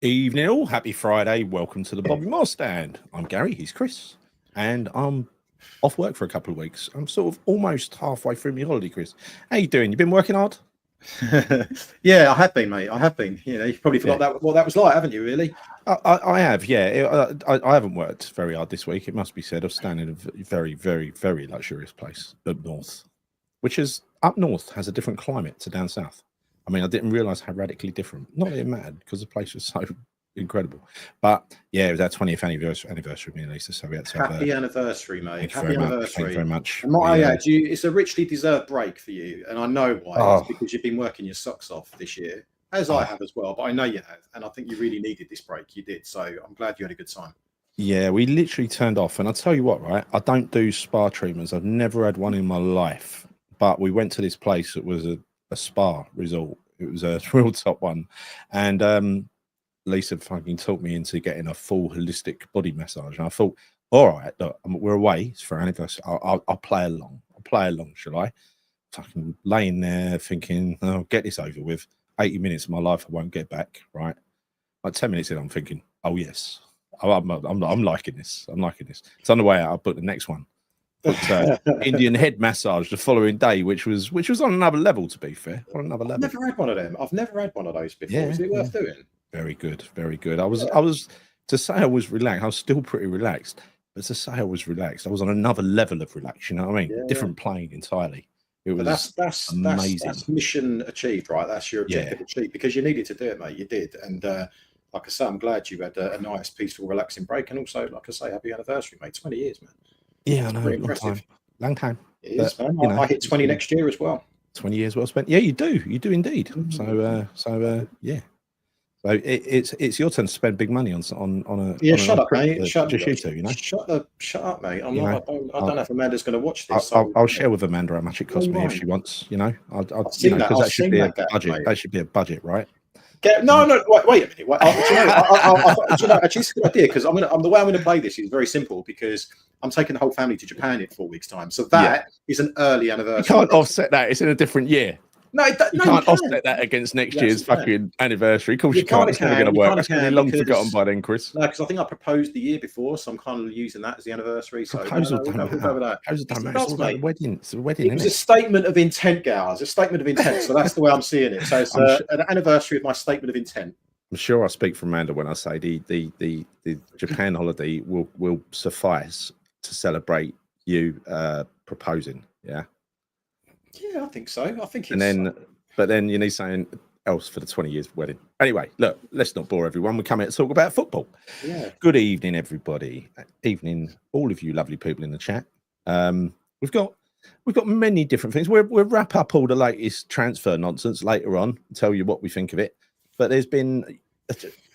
Evening all, happy Friday. Welcome to the Bobby Moore Stand. I'm Gary, he's Chris, and I'm off work for a couple of weeks. I'm sort of almost halfway through my holiday, Chris. How you doing? You been working hard? Yeah, I have been, mate. I have been. You know, you've probably forgot what that was like, haven't you? Really? I have, yeah. I haven't worked very hard this week. It must be said. I've stayed in a very, very, very luxurious place up north, which is up north has a different climate to down south. I mean, I didn't realise how radically different. Not that it mattered because the place was so incredible. But yeah, it was our 20th anniversary of me and Lisa. So we had to have Happy anniversary, mate. Happy anniversary. Thank you very much. And might I add, it's a richly deserved break for you. And I know why. It's because you've been working your socks off this year, as I have as well. But I know you have. And I think you really needed this break. You did. So I'm glad you had a good time. Yeah, we literally turned off. And I'll tell you what, right? I don't do spa treatments. I've never had one in my life. But we went to this place that was a spa resort. It was a real top one. And Lisa fucking talked me into getting a full holistic body massage. And I thought, all right, look, we're away. It's for our anniversary. I'll play along. Shall I? Fucking laying there thinking, I'll get this over with. 80 minutes of my life I won't get back, right? Like 10 minutes in, I'm thinking, oh, yes. I'm liking this. I'm liking this. It's on the way out. I'll book the next one. But Indian head massage the following day, which was on another level, to be fair. On another level. I've never had one of them. I've never had one of those before. Is it worth doing? Very good, very good. I was to say I was relaxed. I was still pretty relaxed, but to say I was relaxed, I was on another level of relax. You know what I mean? Different plane entirely. It was that's amazing. That's mission achieved, right? That's your objective achieved because you needed to do it, mate. You did, and like I say, I'm glad you had a nice, peaceful, relaxing break, and also, like I say, happy anniversary, mate. 20 years, man. Yeah, I know. Impressive. Long time. It is, man. You know, I hit 20 next year as well. 20 years well spent. Yeah, you do indeed. So yeah. So it's your turn to spend big money on a shut up, mate. Just you two, you know. Shut up, mate. I don't know if Amanda's going to watch this. I'll share with Amanda how much it cost me if she wants. You know, because that should be a budget. Mate. That should be a budget, right? No. Wait a minute. Actually, it's a good idea because the way I'm going to play this is very simple because I'm taking the whole family to Japan in 4 weeks' time. So that is an early anniversary. You can't offset that. It's in a different year. No, you can't offset that against next year's fucking anniversary. Of course you can't. It's never going to work. It's going to be long forgotten by then, Chris. No, because I think I proposed the year before, so I'm kind of using that as the anniversary. So proposal don't matter. Proposal don't matter. It's about the wedding. It's a wedding. It was a statement of intent, guys. A statement of intent. So that's the way I'm seeing it. So it's an anniversary of my statement of intent. I'm sure I speak for Amanda when I say the Japan holiday will suffice to celebrate you proposing. Yeah. Yeah, I think so. I think it's but then you need something else for the 20 years wedding. Anyway, look, let's not bore everyone. We come here to talk about football. Yeah. Good evening, everybody. Evening, all of you lovely people in the chat. We've got many different things. We'll wrap up all the latest transfer nonsense later on and tell you what we think of it. But there's been,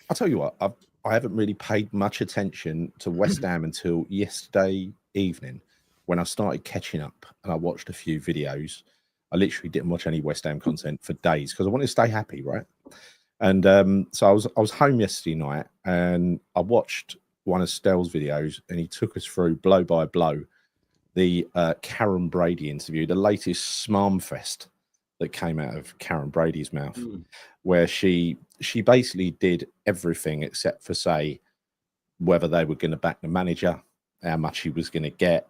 I'll tell you what, I haven't really paid much attention to West Ham until yesterday evening when I started catching up and I watched a few videos. I literally didn't watch any West Ham content for days because I wanted to stay happy, right? And so I was home yesterday night and I watched one of Stell's videos and he took us through blow by blow the Karen Brady interview, the latest smarm fest that came out of Karen Brady's mouth, where she basically did everything except for say whether they were going to back the manager, how much he was going to get.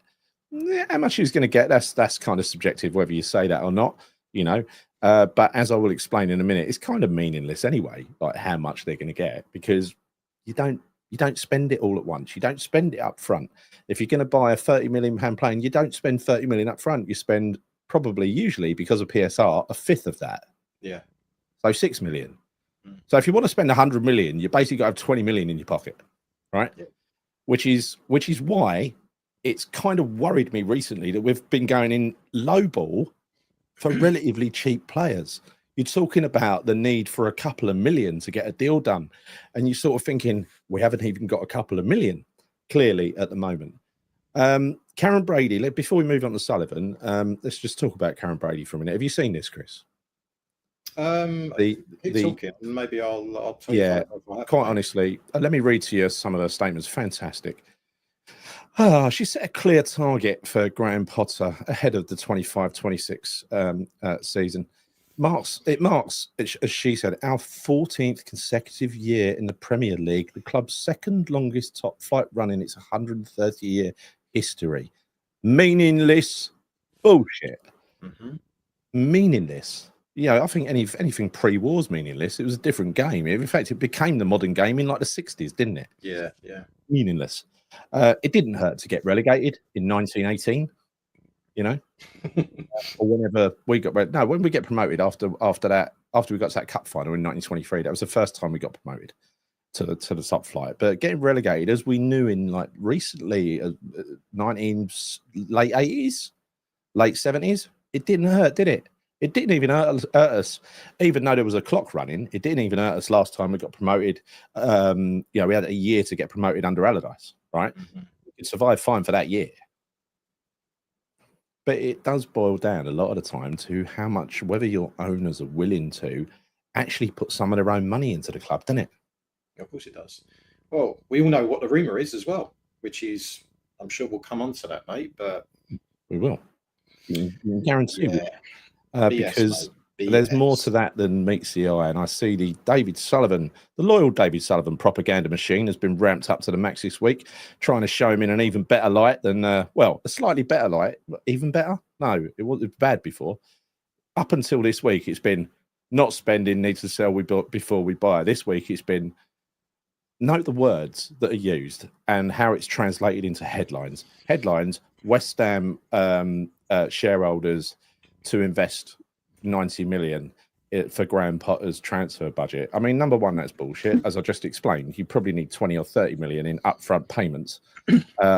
How much he's going to get, that's kind of subjective, whether you say that or not, you know. But as I will explain in a minute, it's kind of meaningless anyway, like how much they're going to get, because you don't spend it all at once. You don't spend it up front. If you're going to buy a £30 million plane, you don't spend 30 million up front. You spend probably, usually because of PSR, a fifth of that. Yeah. So 6 million. So if you want to spend 100 million, you basically got to have 20 million in your pocket, right? Yeah. Which is why it's kind of worried me recently that we've been going in low ball for relatively cheap players. You're talking about the need for a couple of million to get a deal done. And you're sort of thinking, we haven't even got a couple of million, clearly, at the moment. Karen Brady, before we move on to Sullivan, let's just talk about Karen Brady for a minute. Have you seen this, Chris? Keep talking, maybe I'll tell you. Quite honestly, let me read to you some of her statements. Fantastic. She set a clear target for Graham Potter ahead of the 25-26 season. marks, as she said, our 14th consecutive year in the Premier League, the club's second longest top flight run in its 130-year history. Meaningless bullshit. Meaningless. I think anything pre-war is meaningless. It was a different game. In fact, it became the modern game in like the 60s, didn't it? Yeah. Meaningless. It didn't hurt to get relegated in 1918. Or whenever we got when we get promoted after we got to that cup final in 1923, that was the first time we got promoted to the top flight. But getting relegated, as we knew in like recently, late 80s, late 70s, it didn't hurt, did it? It didn't even hurt us, even though there was a clock running. It didn't even hurt us last time we got promoted. We had a year to get promoted under Allardyce, right? We could survive fine for that year. But it does boil down a lot of the time to how much, whether your owners are willing to actually put some of their own money into the club, doesn't it? Of course it does. Well, we all know what the rumour is as well, which is, I'm sure we'll come on to that, mate, but... We will. You can guarantee yeah. because there's more to that than meets the eye. And I see the loyal David Sullivan propaganda machine has been ramped up to the max this week, trying to show him in an even better light than, a slightly better light. Even better? No, it was bad before. Up until this week, it's been not spending, needs to sell before we buy. This week, it's been note the words that are used and how it's translated into headlines. Headlines, West Ham shareholders to invest 90 million for Graham Potter's transfer budget. I mean, number one, that's bullshit. As I just explained, you probably need 20 or 30 million in upfront payments,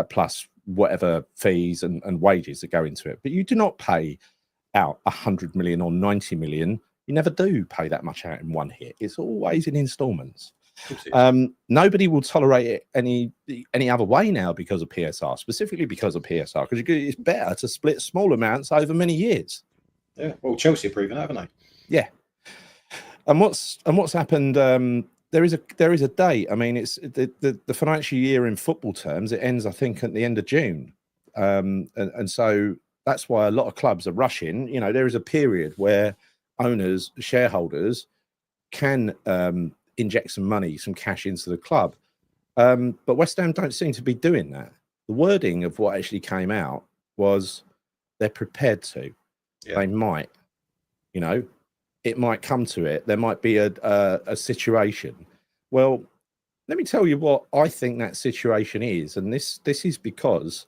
plus whatever fees and wages that go into it. But you do not pay out 100 million or 90 million. You never do pay that much out in one hit. It's always in installments. Nobody will tolerate it any other way now because of PSR, specifically because of PSR, because it's better to split small amounts over many years. Yeah, well, Chelsea have proven that, haven't they? Yeah. And what's happened? There is a date. I mean, it's the financial year in football terms. It ends, I think, at the end of June, and so that's why a lot of clubs are rushing. There is a period where owners, shareholders, can inject some money, some cash into the club, but West Ham don't seem to be doing that. The wording of what actually came out was they're prepared to. Yeah. They might, it might come to it. There might be a situation. Well, let me tell you what I think that situation is. And this is because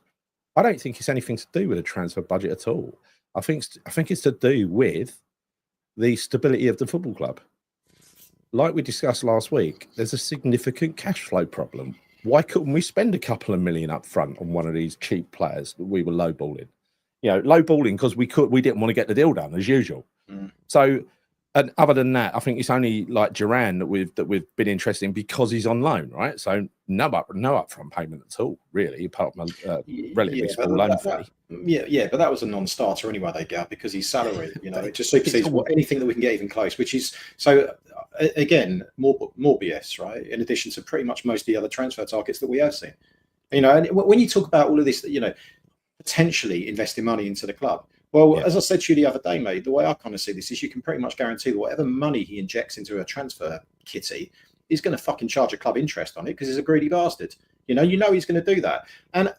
I don't think it's anything to do with a transfer budget at all. I think it's to do with the stability of the football club. Like we discussed last week, there's a significant cash flow problem. Why couldn't we spend a couple of million up front on one of these cheap players that we were lowballing? Lowballing because we didn't want to get the deal done as usual. So, and other than that, I think it's only like Duran that we've been interested in because he's on loan, right? So no upfront payment at all, really, apart from a relatively small loan fee. But that was a non-starter anyway. They got because he's salary. It just supersedes anything that we can get even close. Which is so again more BS, right? In addition to pretty much most of the other transfer targets that we have seen. And when you talk about all of this, potentially investing money into the club. Well, as I said to you the other day, mate, the way I kind of see this is you can pretty much guarantee that whatever money he injects into a transfer kitty, he's going to fucking charge a club interest on it because he's a greedy bastard. He's going to do that. And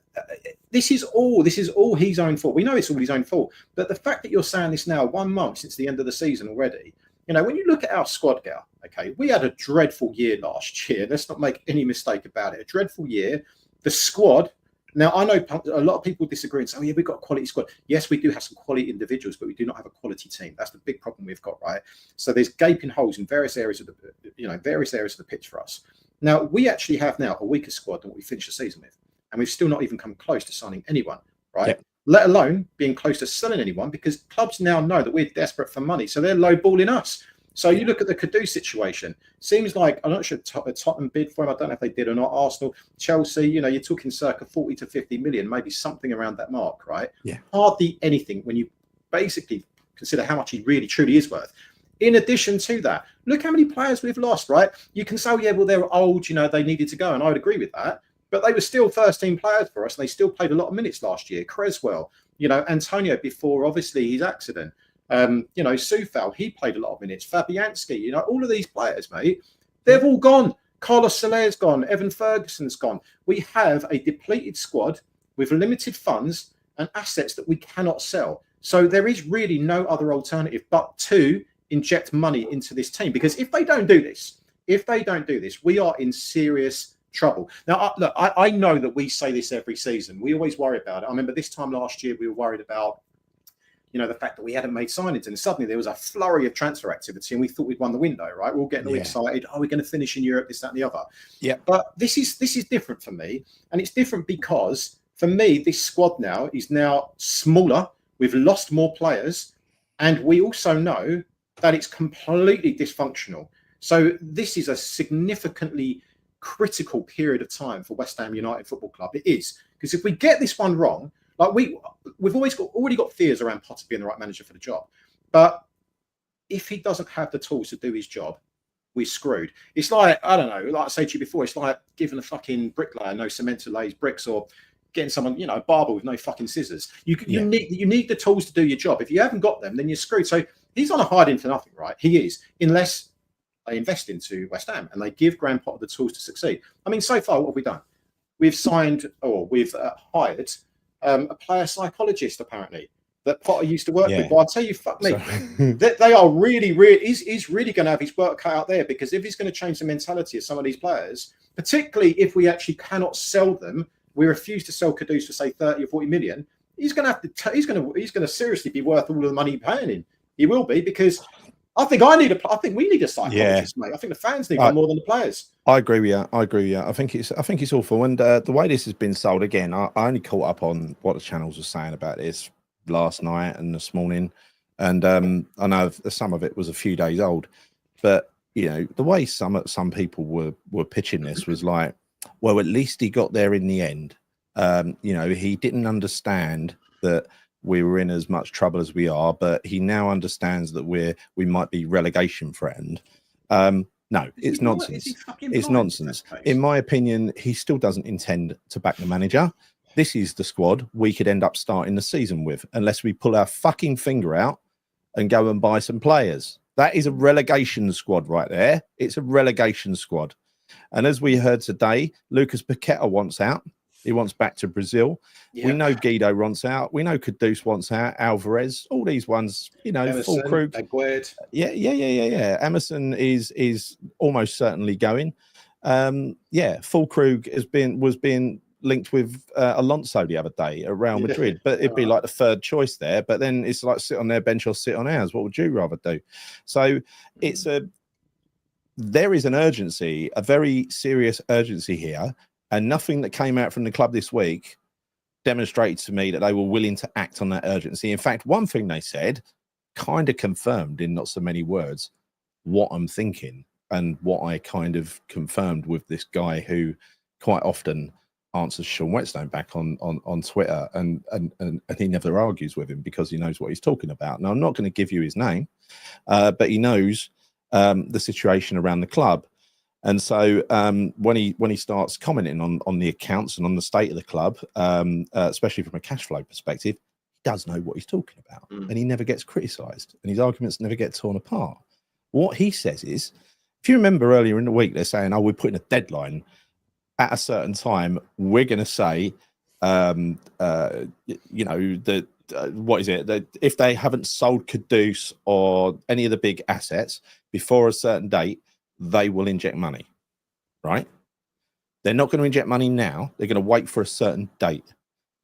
this is all his own fault. We know it's all his own fault. But the fact that you're saying this now 1 month since the end of the season already, when you look at our squad, Gal, okay, we had a dreadful year last year. Let's not make any mistake about it. A dreadful year. The squad. Now, I know a lot of people disagree and say, we've got a quality squad. Yes, we do have some quality individuals, but we do not have a quality team. That's the big problem we've got, right? So there's gaping holes in various areas of the pitch for us. Now, we actually have now a weaker squad than what we finished the season with. And we've still not even come close to signing anyone, right? Yep. Let alone being close to selling anyone because clubs now know that we're desperate for money. So they're lowballing us. So you look at the Kadu situation. Seems like, I'm not sure Tottenham bid for him. I don't know if they did or not. Arsenal, Chelsea, you're talking circa 40 to 50 million, maybe something around that mark, right? Yeah. Hardly anything when you basically consider how much he really truly is worth. In addition to that, look how many players we've lost, right? You can say, they're old, they needed to go. And I would agree with that. But they were still first-team players for us. And they still played a lot of minutes last year. Creswell, Antonio before, obviously, his accident. Sufal, he played a lot of minutes. Fabianski, all of these players, mate, they've all gone. Carlos Soler's gone. Evan Ferguson's gone. We have a depleted squad with limited funds and assets that we cannot sell. So there is really no other alternative but to inject money into this team. Because if they don't do this, we are in serious trouble. Now, look, I know that we say this every season. We always worry about it. I remember this time last year, we were worried about the fact that we hadn't made signings, and suddenly there was a flurry of transfer activity, and we thought we'd won the window, right? We're all getting all excited. Oh, we're going to finish in Europe, this, that, and the other. Yeah. But this is different for me, and it's different because for me, this squad now is smaller. We've lost more players, and we also know that it's completely dysfunctional. So this is a significantly critical period of time for West Ham United Football Club. It is, because if we get this one wrong, like we've already got fears around Potter being the right manager for the job. But if he doesn't have the tools to do his job, we're screwed. It's like, I don't know, like I said to you before, it's like giving a fucking bricklayer no cement to lay his bricks, or getting someone, a barber with no fucking scissors. You need the tools to do your job. If you haven't got them, then you're screwed. So he's on a hiding for nothing, right? He is, unless they invest into West Ham and they give Graham Potter the tools to succeed. I mean, so far, what have we done? We've hired a player psychologist, apparently, that Potter used to work with. But I'll tell you, fuck me, they are really, he's really going to have his work cut out there, because if he's going to change the mentality of some of these players, particularly if we actually cannot sell them, we refuse to sell Kudus for say 30 or 40 million. He's going to have to. He's going to seriously be worth all of the money you're paying him. He will be, because I think we need a psychologist, mate. I think the fans need one more than the players. I agree with you. I think it's awful. And the way this has been sold, again, I only caught up on what the channels were saying about this last night and this morning, and I know some of it was a few days old, but the way some people were pitching this was like, well, at least he got there in the end. He didn't understand that we were in as much trouble as we are, but he now understands that we might be relegation threatened. No, it's nonsense. It's nonsense. In my opinion, he still doesn't intend to back the manager. This is the squad we could end up starting the season with, unless we pull our fucking finger out and go and buy some players. That is a relegation squad right there. It's a relegation squad. And as we heard today, Lucas Paqueta wants out. He wants back to Brazil. Yeah. We know Guido wants out. We know Kudus wants out. Alvarez, all these ones, Emerson, Fulkrug. Yeah. Emerson is almost certainly going. Fulkrug was being linked with Alonso the other day at Real Madrid, but it'd be like the third choice there. But then it's like sit on their bench or sit on ours. What would you rather do? So there is an urgency, a very serious urgency here. And nothing that came out from the club this week demonstrated to me that they were willing to act on that urgency. In fact, one thing they said kind of confirmed in not so many words what I'm thinking, and what I kind of confirmed with this guy who quite often answers Sean Whetstone back on Twitter, and he never argues with him because he knows what he's talking about. Now, I'm not going to give you his name, but he knows the situation around the club. And so when he starts commenting on the accounts and on the state of the club, especially from a cash flow perspective, he does know what he's talking about, and he never gets criticised, and his arguments never get torn apart. What he says is, if you remember earlier in the week, they're saying, "Oh, we're putting a deadline at a certain time. We're going to say, what is it? That if they haven't sold Kudus or any of the big assets before a certain date, they will inject money, right? They're not going to inject money now. They're going to wait for a certain date.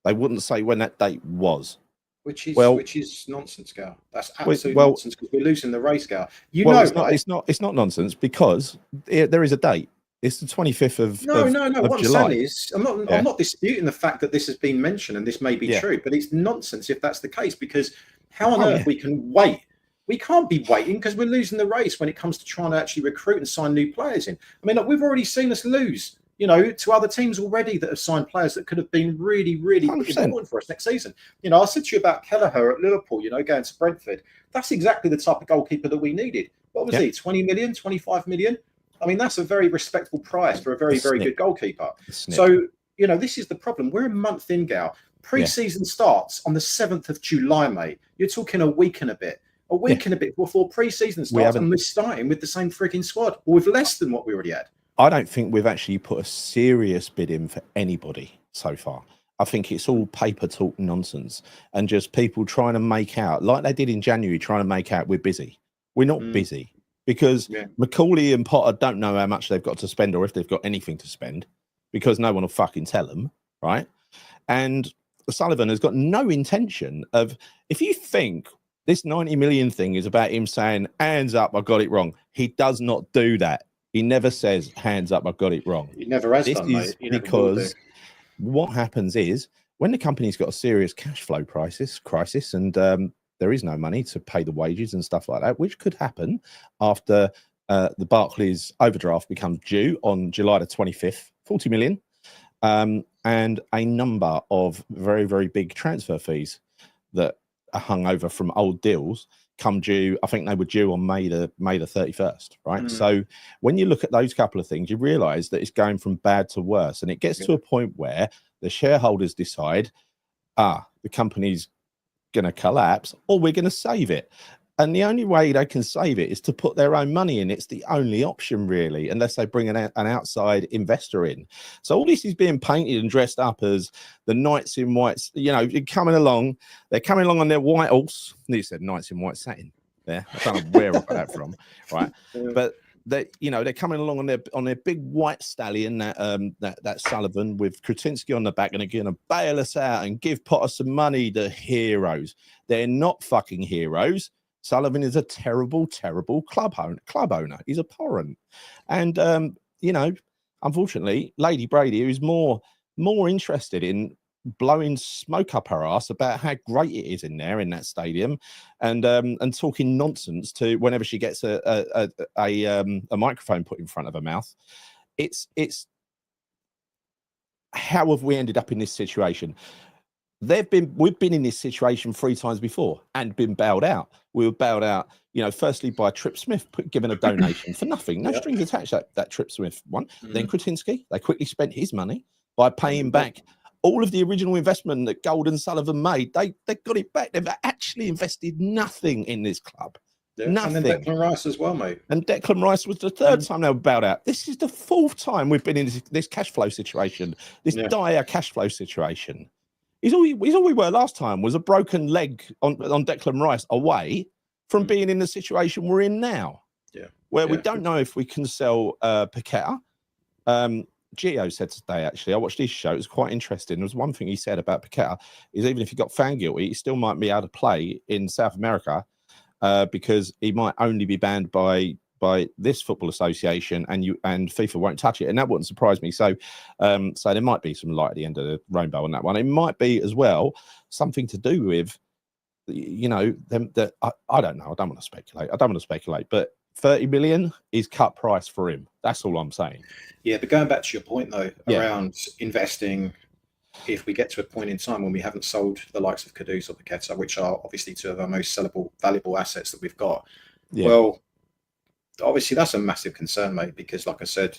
They wouldn't say when that date was. Which is nonsense, Gal. That's absolute nonsense, because we're losing the race, Gal. It's not nonsense, because there is a date. It's the 25th of No. What July. I'm saying is, I'm not disputing the fact that this has been mentioned and this may be true, but it's nonsense if that's the case, because how on earth we can wait? We can't be waiting, because we're losing the race when it comes to trying to actually recruit and sign new players in. I mean, we've already seen us lose, to other teams already that have signed players that could have been really, really important for us next season. I said to you about Kelleher at Liverpool, going to Brentford. That's exactly the type of goalkeeper that we needed. What was he, 20 million, 25 million? I mean, that's a very respectable price for a very, very good goalkeeper. So, this is the problem. We're a month in, Gal. Pre-season starts on the 7th of July, mate. You're talking a week and a bit. a week and a bit before pre-season starts, and we're starting with the same freaking squad, or with less than what we already had. I don't think we've actually put a serious bid in for anybody so far. I think it's all paper talk nonsense and just people trying to make out, like they did in January, trying to make out we're busy. We're not busy because Macaulay and Potter don't know how much they've got to spend or if they've got anything to spend because no one will fucking tell them, right? And Sullivan has got no intention of, if you think this 90 million thing is about him saying, hands up, I got it wrong. He does not do that. He never says, hands up, I got it wrong. He never has done, mate. Because what happens is when the company's got a serious cash flow crisis, and there is no money to pay the wages and stuff like that, which could happen after the Barclays overdraft becomes due on July the 25th, 40 million, and a number of very, very big transfer fees that are hung over from old deals come due. I think they were due on May the 31st, right? So when you look at those couple of things, you realize that it's going from bad to worse, and it gets to a point where the shareholders decide, the company's going to collapse or we're going to save it. And the only way they can save it is to put their own money in. It's the only option, really, unless they bring an outside investor in. So all this is being painted and dressed up as the knights in white, you know, coming along. They're coming along on their white horse. You said knights in white satin. Yeah, I don't know where I got that from, right? But they, you know, they're coming along on their big white stallion, that Sullivan with Kretinsky on the back, and they're going to bail us out and give Potter some money. The heroes. They're not fucking heroes. Sullivan is a terrible, terrible club owner. He's a porrent. And, you know, unfortunately, Lady Brady, who's more interested in blowing smoke up her ass about how great it is in there in that stadium and talking nonsense to whenever she gets a microphone put in front of her mouth. It's how have we ended up in this situation? We've been in this situation 3 times before and been bailed out. We were bailed out, you know, firstly by Trip Smith, given a donation for nothing, no strings attached. That Trip Smith one. Then Kretinsky, they quickly spent his money by paying back all of the original investment that Gold and Sullivan made. They got it back. They've actually invested nothing in this club. Nothing. And then Declan Rice as well, mate. And Declan Rice was the 3rd time they were bailed out. This is the 4th time we've been in this cash flow situation, this dire cash flow situation. He's all we were last time was a broken leg on Declan Rice away from being in the situation we're in now. Yeah. Where we don't know if we can sell Paqueta. Gio said today, actually, I watched his show. It was quite interesting. There was one thing he said about Paqueta is even if he got found guilty, he still might be able to play in South America because he might only be banned by this football association, and FIFA won't touch it, and that wouldn't surprise me. So there might be some light at the end of the rainbow on that one. It might be as well something to do with, you know, them that I don't know. I don't want to speculate. But 30 million is cut price for him. That's all I'm saying. Yeah, but going back to your point though, around investing, if we get to a point in time when we haven't sold the likes of Kudus or Paqueta, which are obviously 2 of our most sellable, valuable assets that we've got, well, obviously that's a massive concern, mate, because like I said,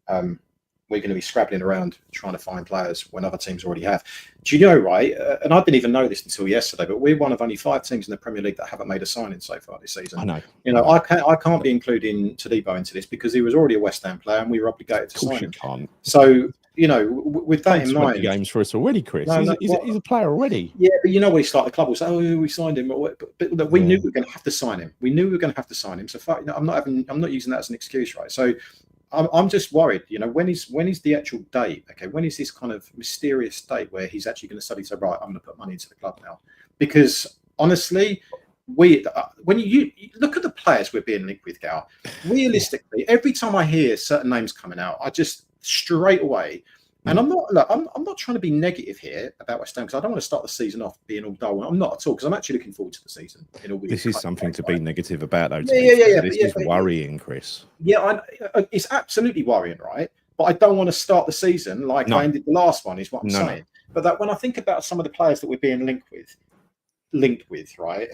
we're going to be scrabbling around trying to find players when other teams already have. Do you know, right? And I didn't even know this until yesterday, but we're one of only 5 teams in the Premier League that haven't made a signing so far this season. I know. You know, I can't be including Todibo into this because he was already a West Ham player and we were obligated to sign him. Can't. So, you know, with that in mind, games for us already, Chris. He's a player already. Yeah, but you know what he's like. The club will say, "Oh, we signed him," but we knew we were going to have to sign him. We knew we were going to have to sign him. So, you know, I'm not using that as an excuse, right? So, I'm just worried. You know, when is the actual date? Okay, when is this kind of mysterious date where he's actually going to suddenly say, "Right, I'm going to put money into the club now"? Because honestly, when you look at the players we're being linked with, Gal, realistically, every time I hear certain names coming out, I just straight away, and I'm not trying to be negative here about West Ham because I don't want to start the season off being all dull. I'm not at all because I'm actually looking forward to the season. This is something to be negative about, though. This is worrying, Chris. Yeah, it's absolutely worrying, right? But I don't want to start the season like I ended the last one. Is what I'm saying. But that when I think about some of the players that we're being linked with, right?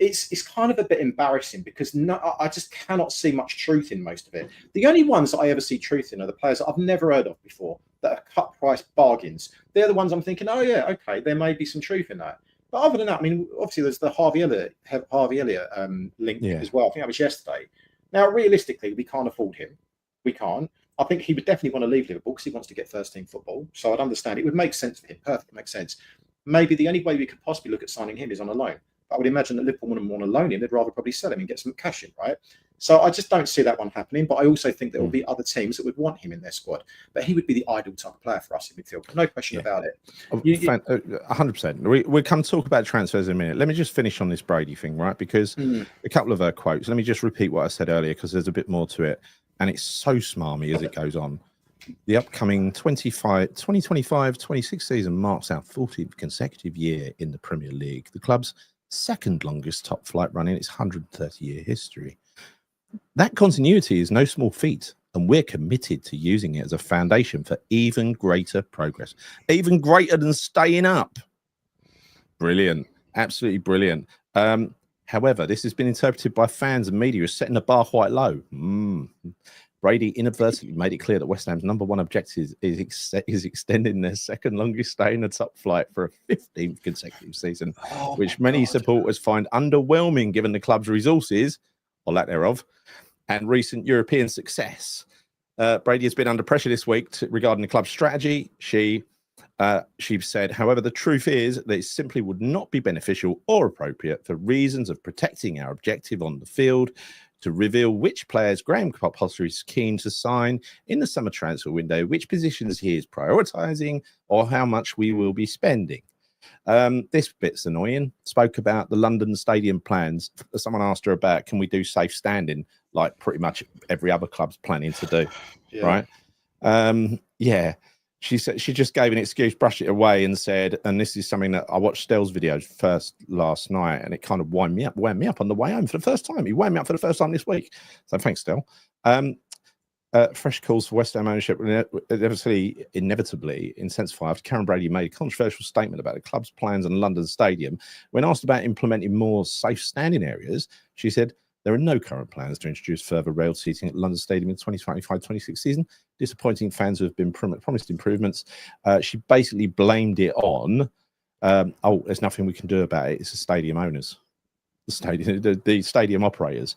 It's kind of a bit embarrassing because I just cannot see much truth in most of it. The only ones that I ever see truth in are the players that I've never heard of before that are cut price bargains. They're the ones I'm thinking, oh yeah, okay, there may be some truth in that. But other than that, I mean, obviously there's the Harvey Elliott link as well. I think that was yesterday. Now, realistically, we can't afford him. We can't. I think he would definitely want to leave Liverpool because he wants to get first team football. So I'd understand it would make sense for him. Perfectly makes sense. Maybe the only way we could possibly look at signing him is on a loan. But I would imagine that Liverpool wouldn't want to loan him. They'd rather probably sell him and get some cash in, right? So I just don't see that one happening. But I also think there will be other teams that would want him in their squad. But he would be the ideal type of player for us in midfield. No question about it. 100%. We'll come talk about transfers in a minute. Let me just finish on this Brady thing, right? Because a couple of quotes. Let me just repeat what I said earlier because there's a bit more to it. And it's so smarmy as it goes on. The upcoming 2025-26 season marks our 14th consecutive year in the Premier League, the club's second longest top flight run in its 130-year history. That continuity is no small feat, and we're committed to using it as a foundation for even greater progress, even greater than staying up. Brilliant. Absolutely brilliant. However, this has been interpreted by fans and media as setting the bar quite low. Brady inadvertently made it clear that West Ham's #1 objective is extending their second longest stay in the top flight for a 15th consecutive season, which many supporters find underwhelming given the club's resources, or lack thereof, and recent European success. Brady has been under pressure this week regarding the club's strategy. She said, however, the truth is that it simply would not be beneficial or appropriate for reasons of protecting our objective on the field to reveal which players Graham Potter is keen to sign in the summer transfer window, which positions he is prioritising, or how much we will be spending. This bit's annoying. Spoke about the London Stadium plans. Someone asked her about, can we do safe standing like pretty much every other club's planning to do, right? She said she just gave an excuse, brushed it away, and said, and this is something that I watched Stell's video first last night, and it kind of wound me up on the way home for the first time. He wound me up for the first time this week. So thanks, Stell. Fresh calls for West Ham ownership inevitably intensify after Karen Brady made a controversial statement about the club's plans on London Stadium. When asked about implementing more safe standing areas, she said, there are no current plans to introduce further rail seating at London Stadium in 2025-26 season, disappointing fans who have been promised improvements. She basically blamed it on, there's nothing we can do about it. It's the stadium owners, the stadium operators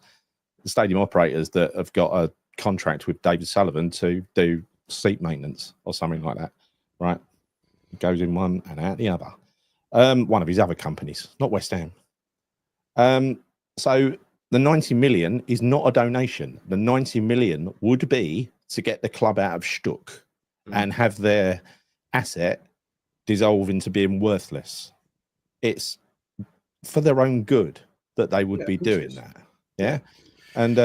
that have got a contract with David Sullivan to do seat maintenance or something like that, right? It goes in one and out the other. One of his other companies, not West Ham. So the 90 million is not a donation. The 90 million would be to get the club out of Stuck and have their asset dissolve into being worthless. It's for their own good that they would be doing that. Yeah. And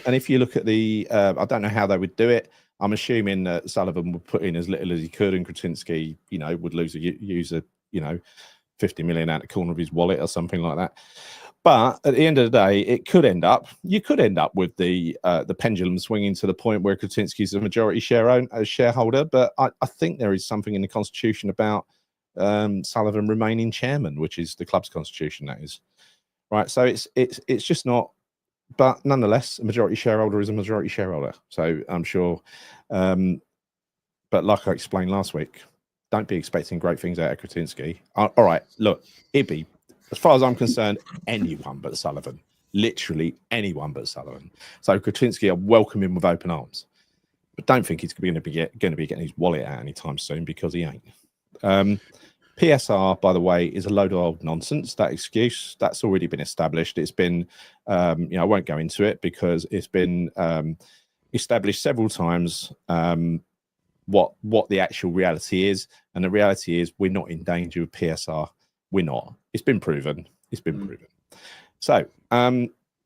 if you look at the, I don't know how they would do it. I'm assuming that Sullivan would put in as little as he could, and Kretinsky, would use a 50 million out of the corner of his wallet or something like that. But at the end of the day, you could end up with the pendulum swinging to the point where Kretinsky's a majority shareholder. But I think there is something in the constitution about Sullivan remaining chairman, which is the club's constitution. That is right. So it's just not. But nonetheless, a majority shareholder is a majority shareholder. So I'm sure. But like I explained last week, don't be expecting great things out of Kretinsky. All right, look, it'd be, as far as I'm concerned, anyone but Sullivan. Literally anyone but Sullivan. So Kretinsky, I welcome him with open arms. But don't think he's going to be getting his wallet out anytime soon, because he ain't. PSR, by the way, is a load of old nonsense. That excuse, that's already been established. It's been, I won't go into it because it's been established several times what the actual reality is. And the reality is we're not in danger of PSR. We're not. It's been proven. So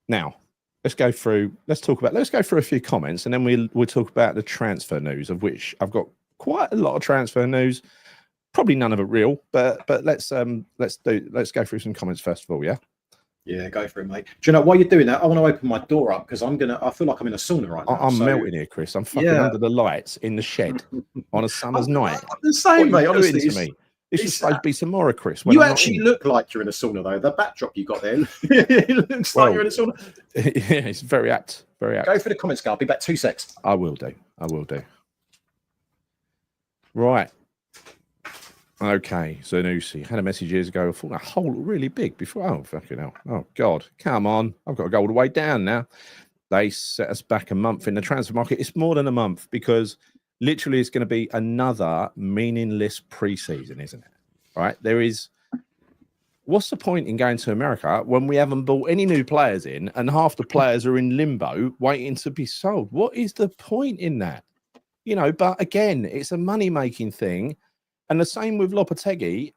now let's go through a few comments, and then we'll talk about the transfer news, of which I've got quite a lot of transfer news. Probably none of it real, but let's go through some comments first of all, yeah? Yeah, go for it, mate. Do you know, while you're doing that, I want to open my door up because I feel like I'm in a sauna right now. I'm melting here, Chris. I'm fucking under the lights in the shed on a summer's night. I'm the same, mate. Honestly, to me. This is supposed to be tomorrow, Chris. You actually look like you're in a sauna, though. The backdrop you got there, it looks like you're in a sauna. Yeah, it's very apt. Very apt. Go for the comments, guy. I'll be back 2 seconds. I will do. Right. Okay, so Nusi had a message years ago. I thought that hole looked really big before. Oh, fucking hell. Oh, God. Come on. I've got to go all the way down now. They set us back a month in the transfer market. It's more than a month because literally it's going to be another meaningless preseason, isn't it? Right? What's the point in going to America when we haven't bought any new players in and half the players are in limbo waiting to be sold? What is the point in that? You know, but again, it's a money-making thing. And the same with Lopetegui.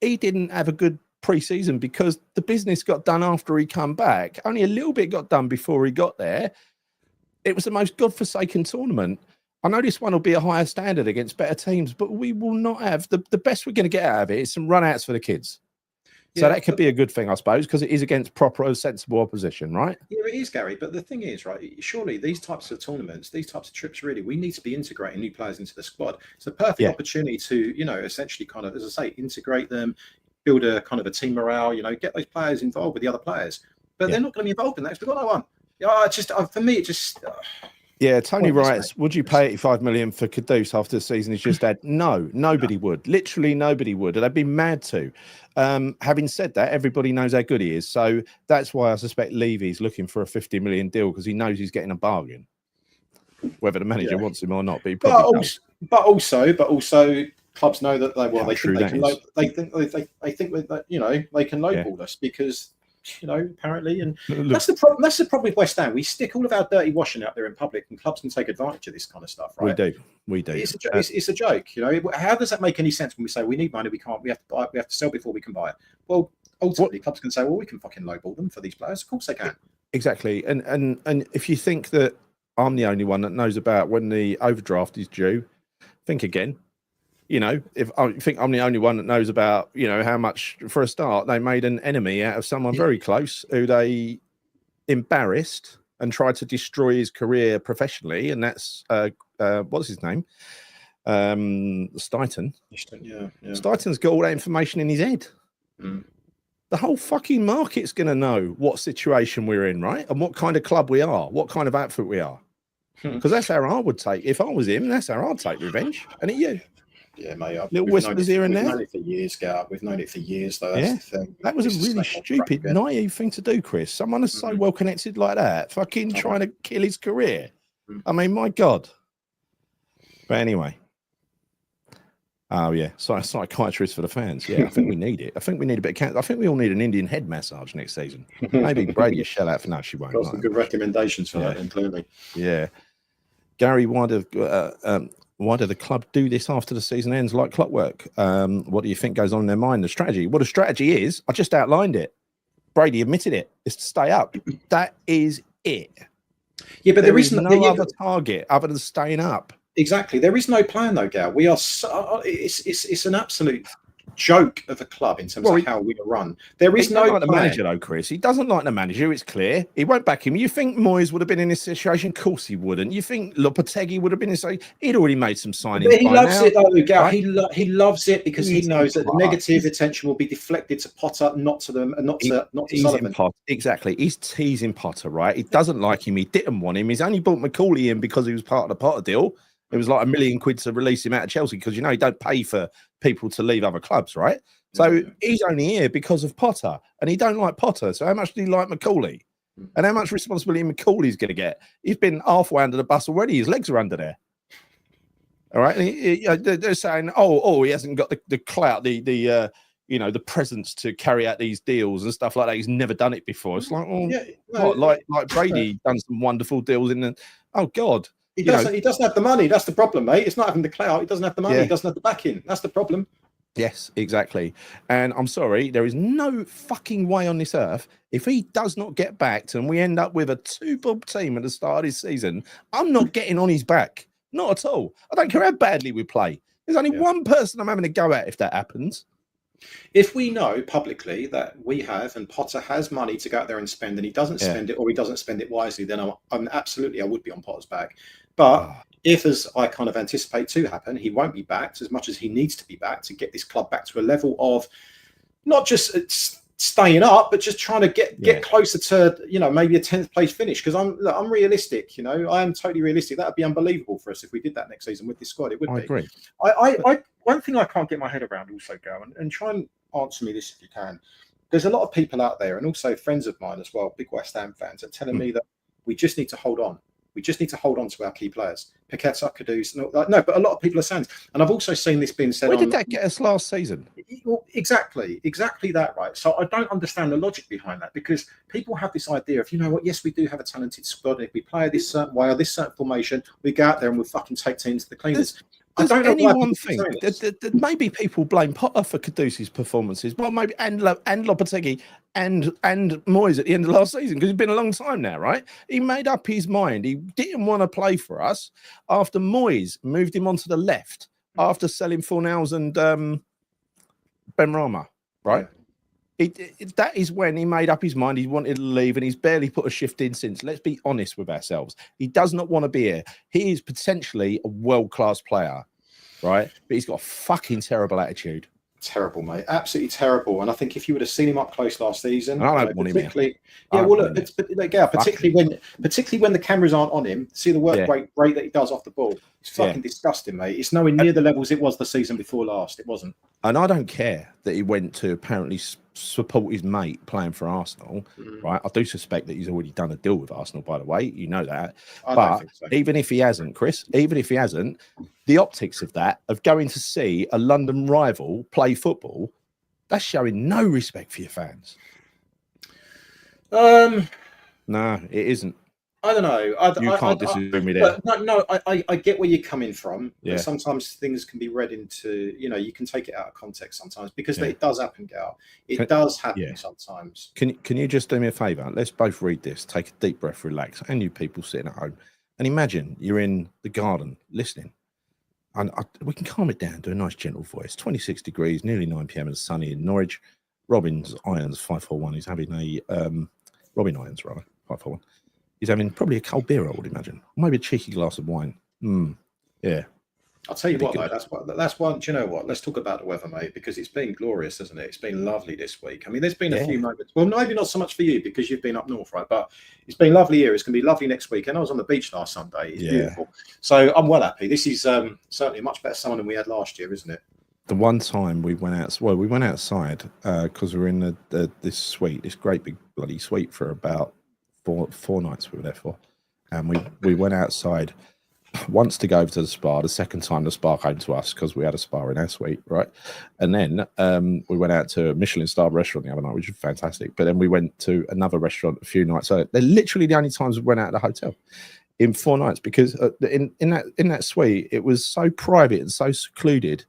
He didn't have a good pre-season because the business got done after he come back. Only a little bit got done before he got there. It was the most godforsaken tournament. I know this one will be a higher standard against better teams, but we will not have the best we're going to get out of it is some run-outs for the kids. So that could be a good thing, I suppose, because it is against proper, sensible opposition, right? Yeah, it is, Gary. But the thing is, right, surely these types of tournaments, these types of trips, really, we need to be integrating new players into the squad. It's a perfect opportunity to, you know, essentially kind of, as I say, integrate them, build a kind of a team morale, you know, get those players involved with the other players. But they're not going to be involved in that because we've got no one. Yeah, for me, it just... Yeah, Tony writes, would you pay 85 million for Kudus after the season he's just had? No, nobody would. Literally nobody would. And I'd be mad to. Having said that, everybody knows how good he is. So that's why I suspect Levy's looking for a 50 million deal because he knows he's getting a bargain. Whether the manager wants him or not, but he probably does. But also, clubs know that they think you know, they can lowball us because, you know, apparently, and that's the problem. That's the problem with West Ham. We stick all of our dirty washing out there in public, and clubs can take advantage of this kind of stuff, right? We do. It's a joke, you know. How does that make any sense when we say we need money, we can't, we have to buy it, we have to sell before we can buy it? Well, ultimately, clubs can say, well, we can fucking lowball them for these players. Of course, they can. Exactly, and if you think that I'm the only one that knows about when the overdraft is due, think again. You know, if I think I'm the only one that knows about, you know, how much, for a start, they made an enemy out of someone very close who they embarrassed and tried to destroy his career professionally. And that's, what's his name? Stuyton. Yeah. Stuyton's got all that information in his head. The whole fucking market's going to know what situation we're in, right? And what kind of club we are, what kind of outfit we are. Because that's how I would take, if I was him, that's how I'd take revenge. And you. Yeah, mate. Little whispers here and there. We've known it for years, Gar. We've known it for years, though. That's the thing. That was a really stupid, naive thing to do, Chris. Someone is so well connected like that, fucking trying to kill his career. I mean, my God. But anyway. Oh, yeah. Psychiatrist for the fans. Yeah, I think we need it. I think we need a bit of I think we all need an Indian head massage next season. Maybe Brady a shell out for now. She won't. Got some good recommendations for that, then, clearly. Yeah. Gary, why did the club do this after the season ends like clockwork? What do you think goes on in their mind? The strategy? Well, the strategy is, I just outlined it. Brady admitted it. It's to stay up. That is it. Yeah, but there is no other target other than staying up. Exactly. There is no plan, though, Gal. We are. It's an absolute joke of a club in terms of how we are run. There is no like the manager, though, Chris. He doesn't like the manager. It's clear. He won't back him. You think Moyes would have been in this situation? Of course he wouldn't. You think Lopetegui would have been in this situation? He'd already made some signings. But he loves it, though, Gal. Right? He loves it because he knows that the negative attention will be deflected to Potter, not to them, and not to Sullivan. Exactly. He's teasing Potter, right? He doesn't like him. He didn't want him. He's only bought McCauley in because he was part of the Potter deal. It was like £1 million to release him out of Chelsea because, you know, you don't pay for people to leave other clubs, right? So he's only here because of Potter, and he don't like Potter. So how much do you like McCauley? And how much responsibility McCauley's going to get? He's been halfway under the bus already. His legs are under there. All right. And they're saying, he hasn't got the clout, the presence to carry out these deals and stuff like that. He's never done it before. It's like, like Brady done some wonderful deals in the. Oh God. He doesn't have the money. That's the problem, mate. It's not having the clout. He doesn't have the money. He doesn't have the backing. That's the problem. Yes, exactly. And I'm sorry, there is no fucking way on this earth, if he does not get backed and we end up with a two-bob team at the start of this season, I'm not getting on his back. Not at all. I don't care how badly we play. There's only one person I'm having to go at if that happens. If we know publicly that we have and Potter has money to go out there and spend, and he doesn't spend it, or he doesn't spend it wisely, then I would be on Potter's back. But if, as I kind of anticipate to happen, he won't be backed as much as he needs to be backed to get this club back to a level of not just staying up, but just trying to get closer to, you know, maybe a 10th place finish. Because I'm realistic, you know, I am totally realistic. That would be unbelievable for us if we did that next season with this squad. It would be. Agree. I one thing I can't get my head around also, Go, and try and answer me this if you can. There's a lot of people out there, and also friends of mine as well, big West Ham fans, are telling me that we just need to hold on. We just need to hold on to our key players. Paqueta, Kudus, no, but a lot of people are saying, and I've also seen this being said. Where did that get us last season? Well, exactly that, right? So I don't understand the logic behind that, because people have this idea of, you know what, yes, we do have a talented squad. If we play this certain way or this certain formation, we go out there and we'll fucking take teams to the cleaners. Does anyone think that maybe people blame Potter for Kudus's performances? Well, maybe and Lopetegui and Moyes at the end of last season, because it's been a long time now, right? He made up his mind. He didn't want to play for us after Moyes moved him onto the left after selling Fornals and Benrahma, right? Yeah. That is when he made up his mind. He wanted to leave, and he's barely put a shift in since. Let's be honest with ourselves. He does not want to be here. He is potentially a world-class player, right? But he's got a fucking terrible attitude. Terrible, mate. Absolutely terrible. And I think if you would have seen him up close last season, I don't want him here. Yeah, well, look, particularly when the cameras aren't on him, see the work rate that he does off the ball. It's fucking disgusting, mate. It's nowhere near the levels it was the season before last. It wasn't. And I don't care that he went to apparently support his mate playing for Arsenal, right? I do suspect that he's already done a deal with Arsenal, by the way. You know that. But even if he hasn't, Chris, the optics of that, of going to see a London rival play football, that's showing no respect for your fans. No, it isn't. I don't know. You can't disagree with me there. No, I get where you're coming from. Yeah. But sometimes things can be read into, you know, you can take it out of context sometimes, because it does happen, Gal. It does happen sometimes. Can you just do me a favour? Let's both read this. Take a deep breath, relax, and you people sitting at home, and imagine you're in the garden listening. And we can calm it down, do a nice gentle voice. 26 degrees, nearly 9 p.m. and sunny in Norwich. Robin's Irons 541. He's having a Robin Irons, rather, 541. He's having probably a cold beer, I would imagine. Maybe a cheeky glass of wine. Yeah. I'll tell you what, though, that's one. Do you know what? Let's talk about the weather, mate, because it's been glorious, hasn't it? It's been lovely this week. I mean, there's been a few moments. Well, maybe not so much for you because you've been up north, right? But it's been lovely here. It's going to be lovely next week. And I was on the beach last Sunday. It's beautiful. So I'm well happy. This is certainly a much better summer than we had last year, isn't it? The one time we went out, we went outside because we were in this suite, this great big bloody suite for about four nights we were there for, and we went outside once to go over to the spa. The second time the spa came to us because we had a spa in our suite, right? And then we went out to a Michelin-starred restaurant the other night, which was fantastic. But then we went to another restaurant a few nights. So they're literally the only times we went out of the hotel in 4 nights, because in that suite it was so private and so secluded.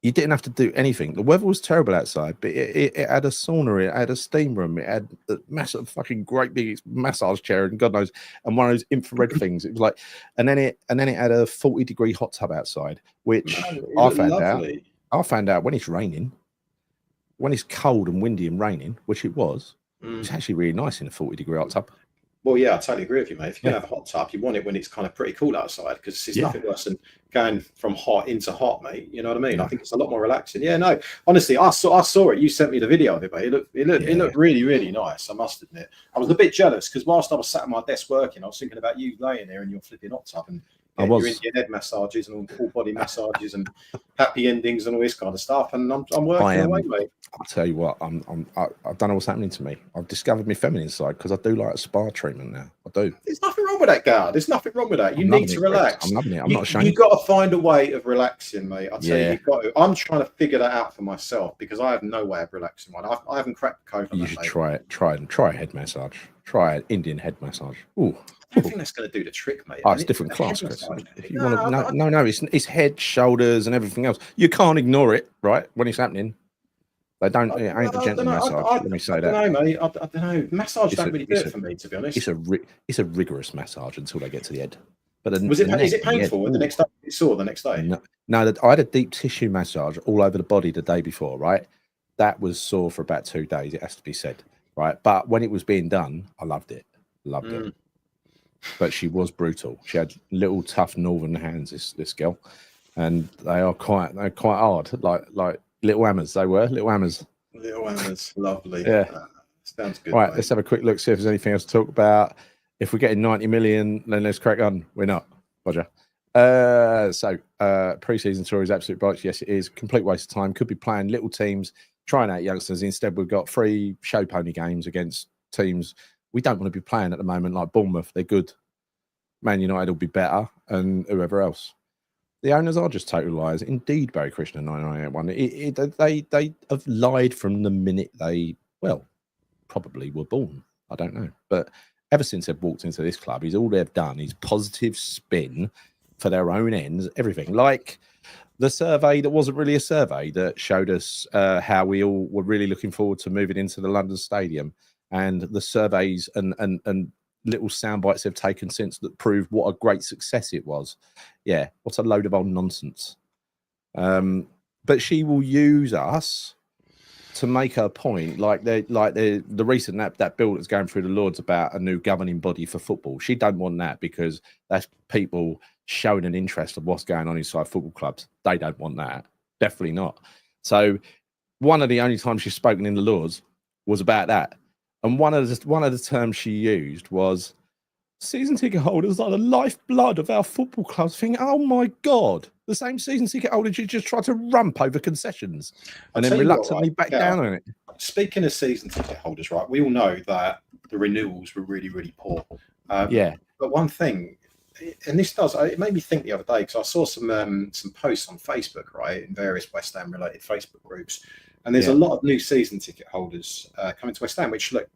You didn't have to do anything. The weather was terrible outside, but it had a sauna, it had a steam room, it had a massive fucking great big massage chair, and God knows, and one of those infrared things. It was like, and then it had a 40-degree hot tub outside, which I found out when it's raining, when it's cold and windy and raining, which it was, it's actually really nice in a 40-degree hot tub. Well, yeah, I totally agree with you, mate. If you're going to have a hot tub, you want it when it's kind of pretty cool outside, because it's nothing worse than going from hot into hot, mate. You know what I mean? I think it's a lot more relaxing. Yeah, no, honestly, I saw it. You sent me the video of it, mate. It looked really, really nice, I must admit. I was a bit jealous because whilst I was sat at my desk working, I was thinking about you laying there in your flipping hot tub and you're into your head massages and all body massages and happy endings and all this kind of stuff. And I'm working away, mate. I'll tell you what, I don't know what's happening to me. I've discovered my feminine side because I do like a spa treatment now. I do. There's nothing wrong with that, Gar. There's nothing wrong with that. You need to relax. I'm loving it. I'm not ashamed. You've got to find a way of relaxing, mate. I tell you, you've got to. I'm trying to figure that out for myself because I have no way of relaxing. I haven't cracked the code on that. You should try it. Try a head massage. Try an Indian head massage. Ooh. I don't think that's going to do the trick, mate. Oh, it's different class, Chris. If you want to, no, it's head, shoulders, and everything else. You can't ignore it, right? When it's happening, it ain't a gentle massage. Let me say that. I don't know, mate. I don't know. Massage don't really do it for me, to be honest. It's a rigorous massage until they get to the head. But is it painful the next day? You saw the next day? No, I had a deep tissue massage all over the body the day before, right? That was sore for about 2 days. It has to be said, right? But when it was being done, I loved it. Loved it. But she was brutal. She had little tough northern hands, this girl, and they're quite hard, like little hammers. They were little hammers. Little Anna's lovely. Yeah. Sounds good. Right, mate. let's have a quick look, see if there's anything else to talk about. If we're getting 90 million, then let's crack on. We're not. Roger. Pre-season tour is absolute bollocks. Yes, it is. Complete waste of time. Could be playing little teams, trying out youngsters. Instead, we've got 3 show pony games against teams we don't want to be playing at the moment, like Bournemouth. They're good. Man United will be better, and whoever else. The owners are just total liars. Indeed, Barry Krishna 9981. They have lied from the minute they, well, probably were born. I don't know. But ever since they've walked into this club, all they've done is positive spin for their own ends, everything. Like the survey that wasn't really a survey that showed us how we all were really looking forward to moving into the London Stadium, and the surveys and little sound bites they've taken since that prove what a great success it was. Yeah, what a load of old nonsense. But she will use us to make her point, like the recent that bill that's going through the Lords about a new governing body for football. She don't want that because that's people showing an interest of what's going on inside football clubs. They don't want that. Definitely not. So one of the only times she's spoken in the Lords was about that. And one of the terms she used was season ticket holders are the lifeblood of our football clubs. Thinking, oh my God, the same season ticket holders you just tried to rump over concessions and then reluctantly back down on it. Speaking of season ticket holders, right, we all know that the renewals were really, really poor. Yeah. But one thing, and it made me think the other day, because I saw some posts on Facebook, right, in various West Ham related Facebook groups. And there's a lot of new season ticket holders coming to West Ham, which, look,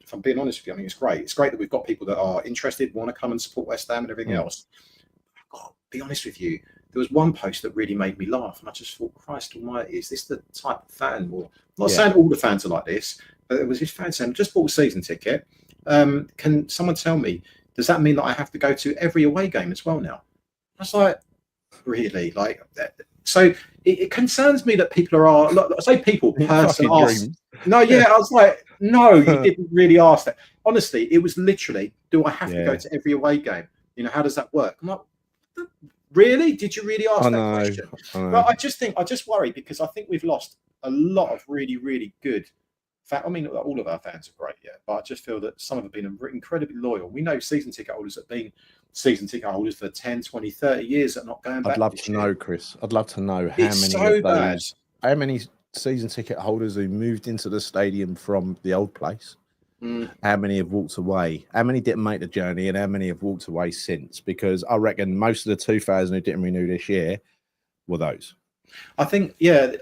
if I'm being honest with you, I mean, it's great. It's great that we've got people that are interested, want to come and support West Ham and everything else. I've got to be honest with you. There was one post that really made me laugh, and I just thought, Christ almighty, is this the type of fan? Well, I'm not saying all the fans are like this, but there was this fan saying, just bought a season ticket. Can someone tell me, does that mean that I have to go to every away game as well now? I was like, really? Like, so it concerns me that people are, I say people, person ask. No, yeah, I was like, no, you didn't really ask that. Honestly, it was literally, do I have to go to every away game? You know, how does that work? I'm like, really? Did you really ask that question? But I just worry because I think we've lost a lot of really, really good. I mean, all of our fans are great, yeah, but I just feel that some of them have been incredibly loyal. We know season ticket holders that have been season ticket holders for 10, 20, 30 years that are not going back. I'd love to know, Chris. I'd love to know how many season ticket holders who moved into the stadium from the old place, how many have walked away, how many didn't make the journey, and how many have walked away since, because I reckon most of the 2,000 who didn't renew this year were those. I think, yeah,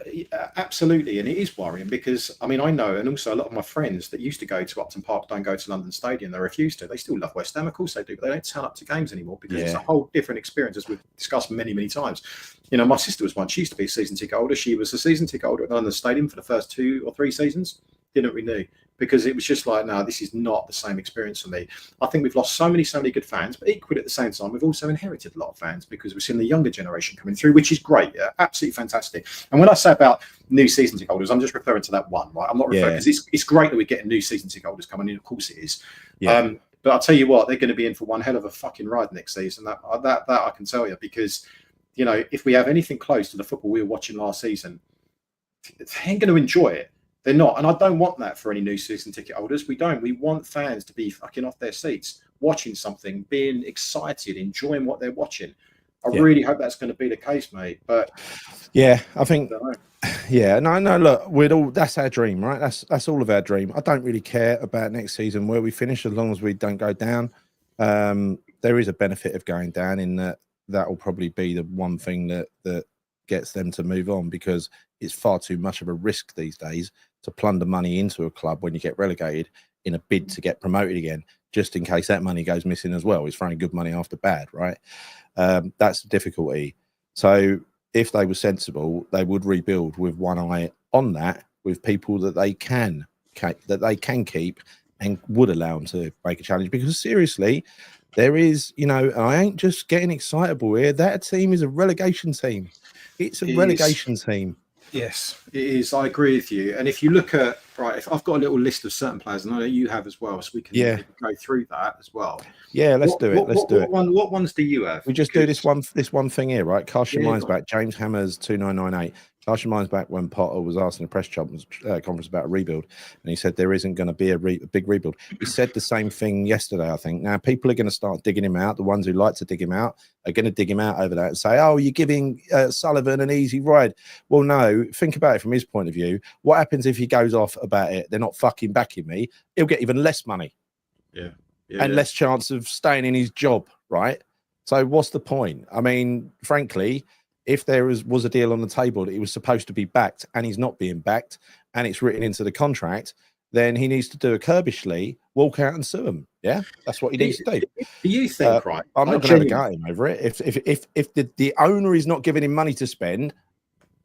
absolutely. And it is worrying because, I mean, I know, and also a lot of my friends that used to go to Upton Park don't go to London Stadium. They refuse to. They still love West Ham, of course they do, but they don't turn up to games anymore because it's a whole different experience, as we've discussed many, many times. You know, my sister was one. She used to be a season ticket holder. She was a season ticket holder at London Stadium for the first 2 or 3 seasons. Didn't renew because it was just like, no, this is not the same experience for me. I think we've lost so many good fans, but equally at the same time, we've also inherited a lot of fans because we've seen the younger generation coming through, which is great. Yeah, absolutely fantastic. And when I say about new season ticket holders, I'm just referring to that one, right? I'm not referring because it's great that we're getting new season ticket holders coming in. Of course it is. Yeah. But I'll tell you what, they're going to be in for one hell of a fucking ride next season. That I can tell you, because, you know, if we have anything close to the football we were watching last season, they ain't going to enjoy it. They're not. And I don't want that for any new season ticket holders. We don't. We want fans to be fucking off their seats, watching something, being excited, enjoying what they're watching. I really hope that's going to be the case, mate. But yeah, I think, no, look, that's our dream, right? That's all of our dream. I don't really care about next season where we finish as long as we don't go down. There is a benefit of going down in that will probably be the one thing that gets them to move on, because it's far too much of a risk these days to plunder money into a club when you get relegated in a bid to get promoted again, just in case that money goes missing as well. It's throwing good money after bad, right? That's the difficulty. So if they were sensible, they would rebuild with one eye on that, with people that they can keep and would allow them to make a challenge. Because seriously, there is, you know, I ain't just getting excitable here. That team is a relegation team. It's a relegation team. Yes, it is. I agree with you. And if you look at, right, if I've got a little list of certain players, and I know you have as well, so we can go through that as well. Yeah, let's do it. What ones do you have? We just do this one thing here, right? Cast your minds back. James Hammers 2998. Last reminds back when Potter was asked in a press conference about a rebuild, and he said there isn't going to be a big rebuild. He said the same thing yesterday, I think. Now, people are going to start digging him out. The ones who like to dig him out are going to dig him out over that and say, oh, you're giving Sullivan an easy ride. Well, no, think about it from his point of view. What happens if he goes off about it? They're not fucking backing me. He'll get even less money. And less chance of staying in his job, right? So what's the point? I mean, frankly, if there was a deal on the table that he was supposed to be backed and he's not being backed and it's written into the contract, then he needs to do a Kirbishley, walk out and sue him. Yeah, that's what he needs to do. Do you think, right? I'm not going to have a go at him over it. If the owner is not giving him money to spend,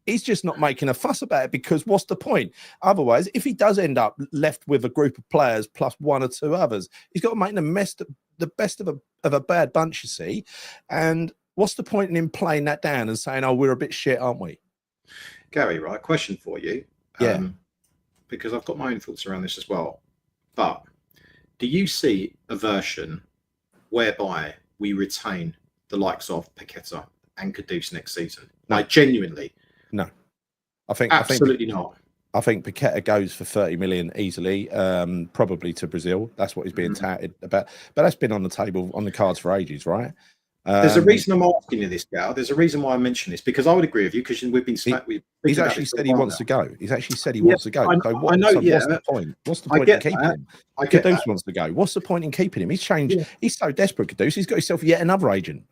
he's just not making a fuss about it, because what's the point? Otherwise, if he does end up left with a group of players plus one or two others, he's got to make the best of a bad bunch, you see. And what's the point in him playing that down and saying, oh, we're a bit shit, aren't we? Gary, right, question for you. Yeah. Because I've got my own thoughts around this as well. But do you see a version whereby we retain the likes of Paqueta and Kudus next season? No. Like, genuinely? No. I think absolutely not. I think Paqueta goes for 30 million easily, probably to Brazil. That's what he's being touted about. But that's been on the table, on the cards for ages, right? There's a reason I'm asking you this, Gal. There's a reason why I mention this, because I would agree with you, because we've been he's actually said he wants to go. He's actually said he wants to go. So what's the point? What's the point in keeping him? Kudus wants to go. What's the point in keeping him? He's changed. Yeah. He's so desperate, Kudus. He's got himself yet another agent.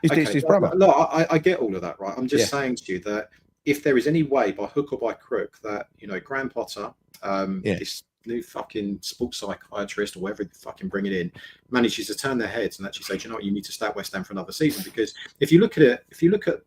He's ditched his brother. Look, I get all of that, right? I'm just saying to you that if there is any way, by hook or by crook, that, you know, Graham Potter, this new fucking sports psychiatrist or whatever fucking bring it in, manages to turn their heads and actually say, do you know what, you need to stay at West Ham for another season. Because if you look at it, if you look at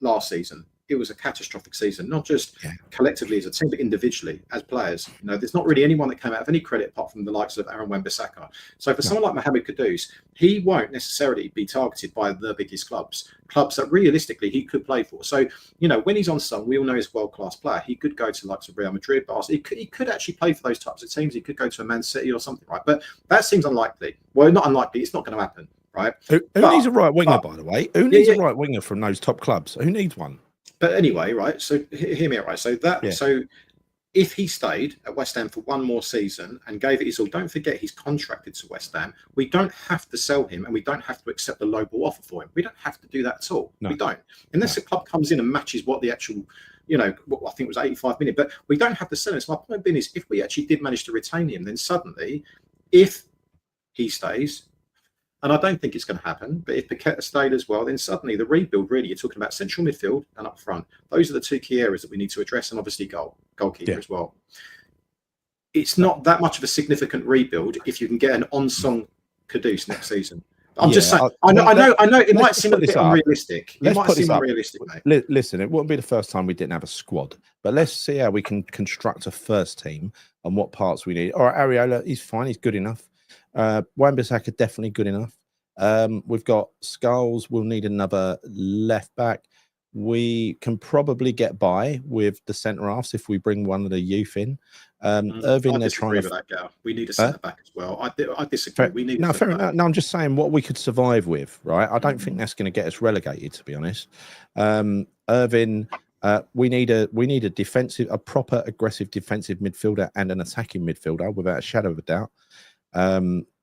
last season, it was a catastrophic season, not just collectively as a team, but individually as players. You know, there's not really anyone that came out of any credit apart from the likes of Aaron Wan-Bissaka. So for someone like Mohamed Kudus, he won't necessarily be targeted by the biggest clubs that realistically he could play for. So, you know, when he's on song, we all know he's a world-class player. He could go to likes of Real Madrid, Barcelona. He could actually play for those types of teams. He could go to a Man City or something, right? But that seems unlikely. Well, not unlikely. It's not going to happen, right? Who needs a right winger, by the way? Who needs a right winger from those top clubs? Who needs one? But anyway, right, so hear me out, right? So so if he stayed at West Ham for one more season and gave it his all, don't forget he's contracted to West Ham. We don't have to sell him and we don't have to accept a lowball offer for him. We don't have to do that at all. No. We don't. Unless the club comes in and matches what the actual, you know, what I think was 85 million. But we don't have to sell him. So my point being is, if we actually did manage to retain him, then suddenly, if he stays, and I don't think it's going to happen, but if Paqueta stayed as well, then suddenly the rebuild, really, you're talking about central midfield and up front. Those are the two key areas that we need to address, and obviously goalkeeper as well. It's not that much of a significant rebuild if you can get an on-song Kudus next season. I'm just saying, I know it might seem a bit unrealistic. It might seem unrealistic, mate. Listen, it wouldn't be the first time we didn't have a squad, but let's see how we can construct a first team and what parts we need. All right, Areola, he's fine. He's good enough. Wan-Bissaka definitely good enough. We've got Skulls. We'll need another left back. We can probably get by with the centre halves if we bring one of the youth in. Irving, they're trying to. That, Gal. We need a centre back as well. I disagree. We need fair enough. No, I'm just saying what we could survive with, right? I don't think that's going to get us relegated, to be honest. Irving. We need a defensive, a proper aggressive defensive midfielder and an attacking midfielder without a shadow of a doubt.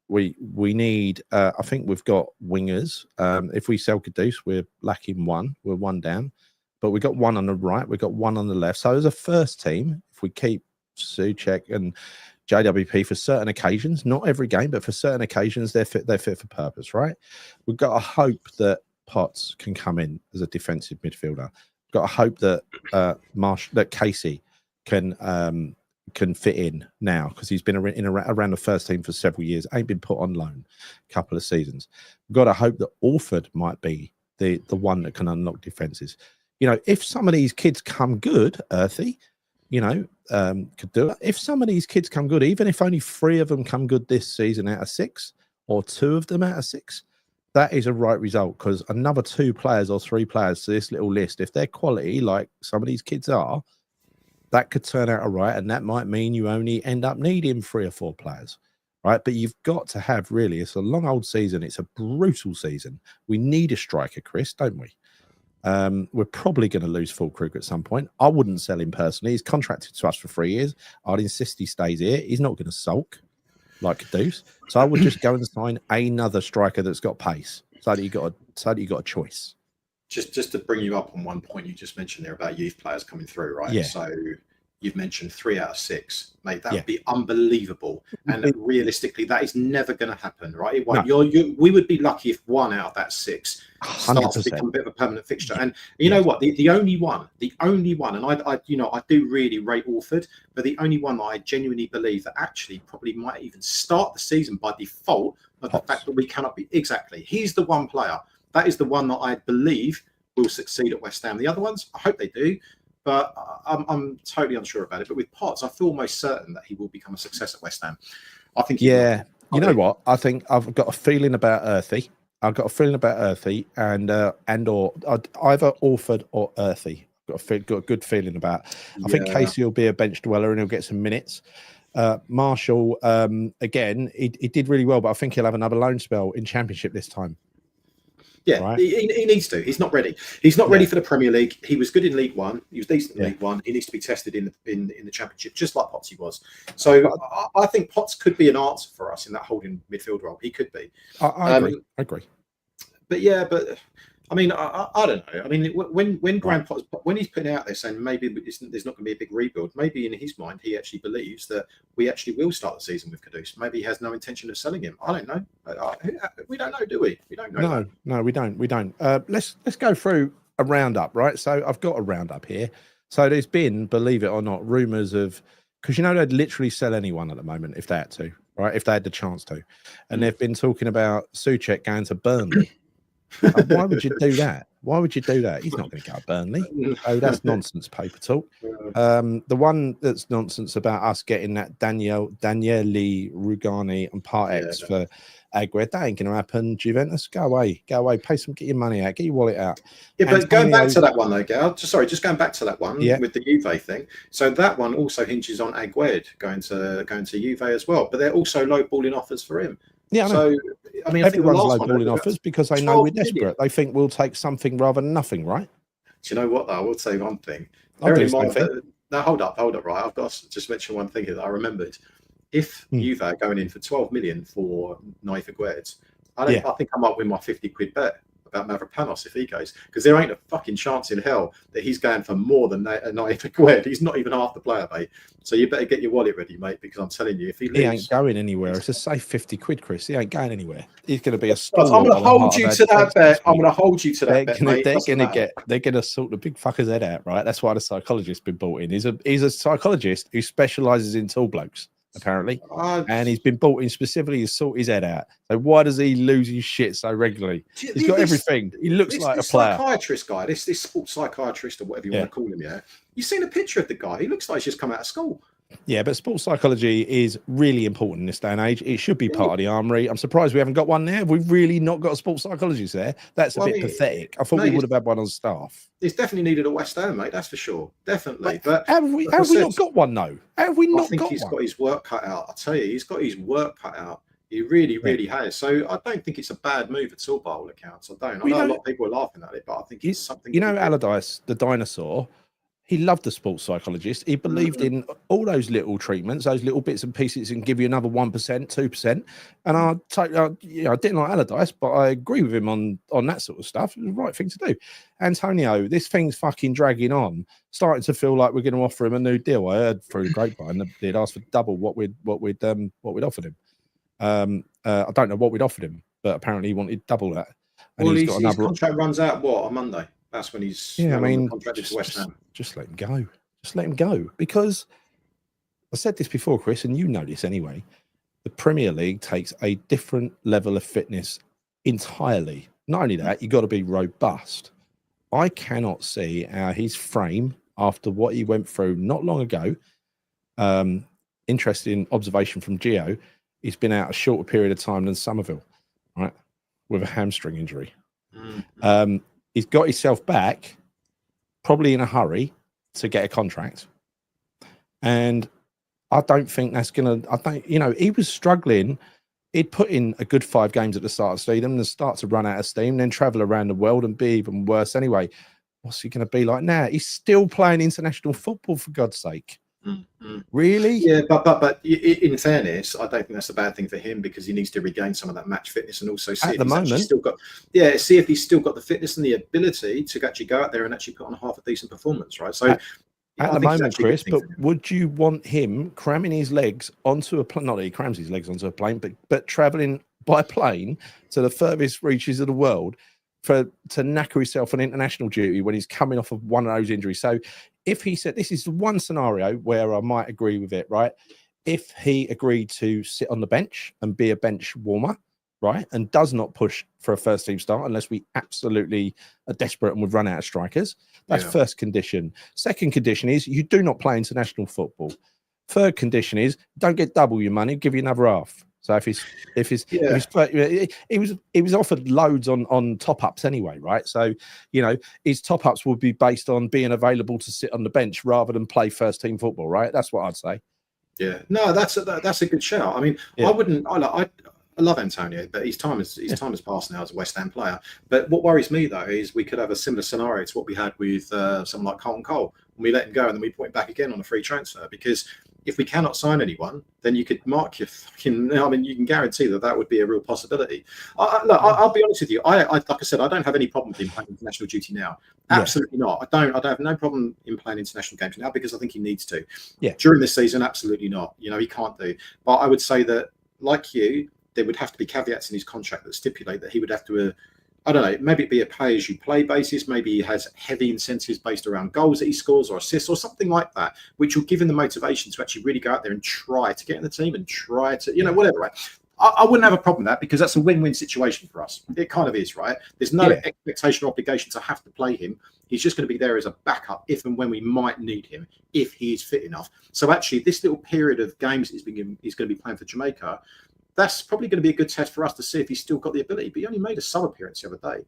We need. I think we've got wingers. If we sell Kudus, we're lacking one. We're one down, but we got one on the right. We got one on the left. So as a first team, if we keep Souček and JWP for certain occasions, not every game, but for certain occasions, they're fit for purpose, right? We've got to hope that Potts can come in as a defensive midfielder. We've got to hope that that Casey can fit in now, because he's been around the first team for several years, ain't been put on loan a couple of seasons. We've got to hope that Orford might be the one that can unlock defenses. You know, if some of these kids come good, Earthy, you know, could do it. If some of these kids come good, even if only 3 of them come good this season out of 6, or 2 of them out of 6, that is a right result, because another 2 players or 3 players to this little list, if they're quality like some of these kids are, that could turn out all right, and that might mean you only end up needing 3 or 4 players, right? But you've got to have, really, it's a long old season. It's a brutal season. We need a striker, Chris, don't we? We're probably going to lose Fulkrug at some point. I wouldn't sell him personally. He's contracted to us for 3 years. I'd insist he stays here. He's not going to sulk like Caduce. So I would just go and sign another striker that's got pace, so that you got a choice. Just to bring you up on one point you just mentioned there about youth players coming through, right? Yeah. So you've mentioned 3 out of 6, mate. That would be unbelievable. And realistically, that is never going to happen, right? It won't. No. We would be lucky if 1 out of that 6 starts 100%. To become a bit of a permanent fixture. And you know what? The only one, and I do really rate Orford, but the only one that I genuinely believe that actually probably might even start the season by default of the fact that we cannot be exactly. He's the one player. That is the one that I believe will succeed at West Ham. The other ones, I hope they do. But I'm totally unsure about it. But with Potts, I feel almost certain that he will become a success at West Ham. I think. You know what? I think I've got a feeling about Earthy. I've got a feeling about Earthy and or either Orford or Earthy. Got a good feeling about. I think Casey will be a bench dweller and he'll get some minutes. Marshall, again, he did really well, but I think he'll have another loan spell in Championship this time. Yeah, right? he needs to. He's not ready. He's not ready for the Premier League. He was good in League One. He was decent in League One. He needs to be tested in the Championship, just like Potts was. So I think Potts could be an answer for us in that holding midfield role. He could be. I agree. But I mean, I don't know. I mean, when Graham Potter, when he's putting out there saying maybe there's not going to be a big rebuild, maybe in his mind he actually believes that we actually will start the season with Caduce. Maybe he has no intention of selling him. I don't know. We don't know, do we? We don't know. No, we don't. We don't. Let's go through a roundup, right? So I've got a roundup here. So there's been, believe it or not, rumours of, because they'd literally sell anyone at the moment if they had to, right? If they had the chance to, and they've been talking about Souček going to Burnley. Why would you do that? Why would you do that? He's not going to go to Burnley. Oh, that's nonsense paper talk. The one that's nonsense about us getting that Daniele Rugani and Part X for Aguerd, that ain't going to happen. Juventus, go away, pay some, get your money out, get your wallet out. Yeah, but going back to that one though, Gal. Just going back to that one with the Juve thing. So that one also hinges on Aguerd going to Juve as well, but they're also lowballing offers for him. Yeah, so I mean, everyone's lowballing offers because they know we're desperate. Million. They think we'll take something rather than nothing, right? Do you know what? Though? I will say one thing. Now hold up, right? I've got to just mention one thing that I remembered. If Juve are going in for 12 million for Naif Aguerd, I think I might win my 50 quid bet about Mavropanos if he goes, because there ain't a fucking chance in hell that he's going for more than Naif Aguerd. He's not even half the player, mate. So you better get your wallet ready, mate, because I'm telling you, if he ain't going anywhere. It's a safe 50 quid, Chris. He ain't going anywhere. He's going to be a star. I'm going to hold you to that bet. I'm going to hold you to that bet, mate. They're going to sort the big fucker's head out, right? That's why the psychologist's been brought in. He's a psychologist who specialises in tall blokes, apparently, and he's been brought in specifically to sort his head out. So why does he lose his shit so regularly? He's got everything. He looks like a player. Psychiatrist guy, this sports psychiatrist or whatever you want to call him. Yeah, you've seen a picture of the guy. He looks like he's just come out of school. Yeah, but sports psychology is really important in this day and age. It should be part of the armory. I'm surprised we haven't got one there. We've really not got a sports psychologist there. That's a bit pathetic. I thought we would have had one on staff. It's definitely needed at West Ham, mate. That's for sure. Definitely. But have we not got one, though? Have we not got one? I think he's got his work cut out. I tell you, he's got his work cut out. He really, really has. So I don't think it's a bad move at all by all accounts. I don't. I know a lot of people are laughing at it, but I think it's something. Allardyce, the dinosaur, he loved the sports psychologist. He believed in all those little treatments, those little bits and pieces, and give you another 1%, 2%. And I didn't like Allardyce, but I agree with him on that sort of stuff. It was the right thing to do. Antonio, this thing's fucking dragging on. Starting to feel like we're going to offer him a new deal. I heard through the grapevine that they'd asked for double what we'd offered him. I don't know what we'd offered him, but apparently he wanted double that. And his contract runs out on Monday. That's when he's contracted to West Ham. Just let him go. Just let him go. Because I said this before, Chris, and you know this anyway. The Premier League takes a different level of fitness entirely. Not only that, you've got to be robust. I cannot see how his frame, after what he went through not long ago, interesting observation from Gio, he's been out a shorter period of time than Somerville, right, with a hamstring injury. He's got himself back, probably in a hurry to get a contract. And I don't think that's going to, he was struggling he'd put in a good 5 games at the start of season and start to run out of steam, then travel around the world and be even worse anyway. What's he going to be like now? He's still playing international football, for God's sake. Really? Yeah, but in fairness, I don't think that's a bad thing for him, because he needs to regain some of that match fitness and also see if he's actually still got, see if he's still got the fitness and the ability to actually go out there and actually put on half a decent performance, right? So at the moment, Chris, but would you want him cramming his legs onto a plane? Not that he crams his legs onto a plane, but traveling by plane to the furthest reaches of the world to knacker himself on international duty when he's coming off of one of those injuries? So if he said, this is one scenario where I might agree with it, right? If he agreed to sit on the bench and be a bench warmer, right, and does not push for a first team start unless we absolutely are desperate and would run out of strikers. That's first condition. Second condition is you do not play international football. Third condition is don't get double your money, give you another half. So he was offered loads on top ups anyway, right? So his top ups would be based on being available to sit on the bench rather than play first team football, right? That's what I'd say. Yeah, no, that's a good shout. I mean, I love Antonio, but his time has passed now as a West Ham player. But what worries me though is we could have a similar scenario to what we had with someone like Carlton Cole, and we let him go and then we put him back again on a free transfer. Because if we cannot sign anyone, then you could mark your fucking. I mean, you can guarantee that would be a real possibility. I'll be honest with you. Like I said, I don't have any problem with him playing international duty now. Absolutely not. I don't have no problem in playing international games now because I think he needs to. Yeah. During this season, absolutely not. He can't do. But I would say that, like you, there would have to be caveats in his contract that stipulate that he would have to, I don't know, maybe it be a pay-as-you-play basis. Maybe he has heavy incentives based around goals that he scores or assists or something like that, which will give him the motivation to actually really go out there and try to get in the team and try to, whatever, right? I wouldn't have a problem with that because that's a win-win situation for us. It kind of is, right? There's no expectation or obligation to have to play him. He's just going to be there as a backup if and when we might need him, if he is fit enough. So actually, this little period of games he's going to be playing for Jamaica, that's probably going to be a good test for us to see if he's still got the ability. But he only made a sub appearance the other day,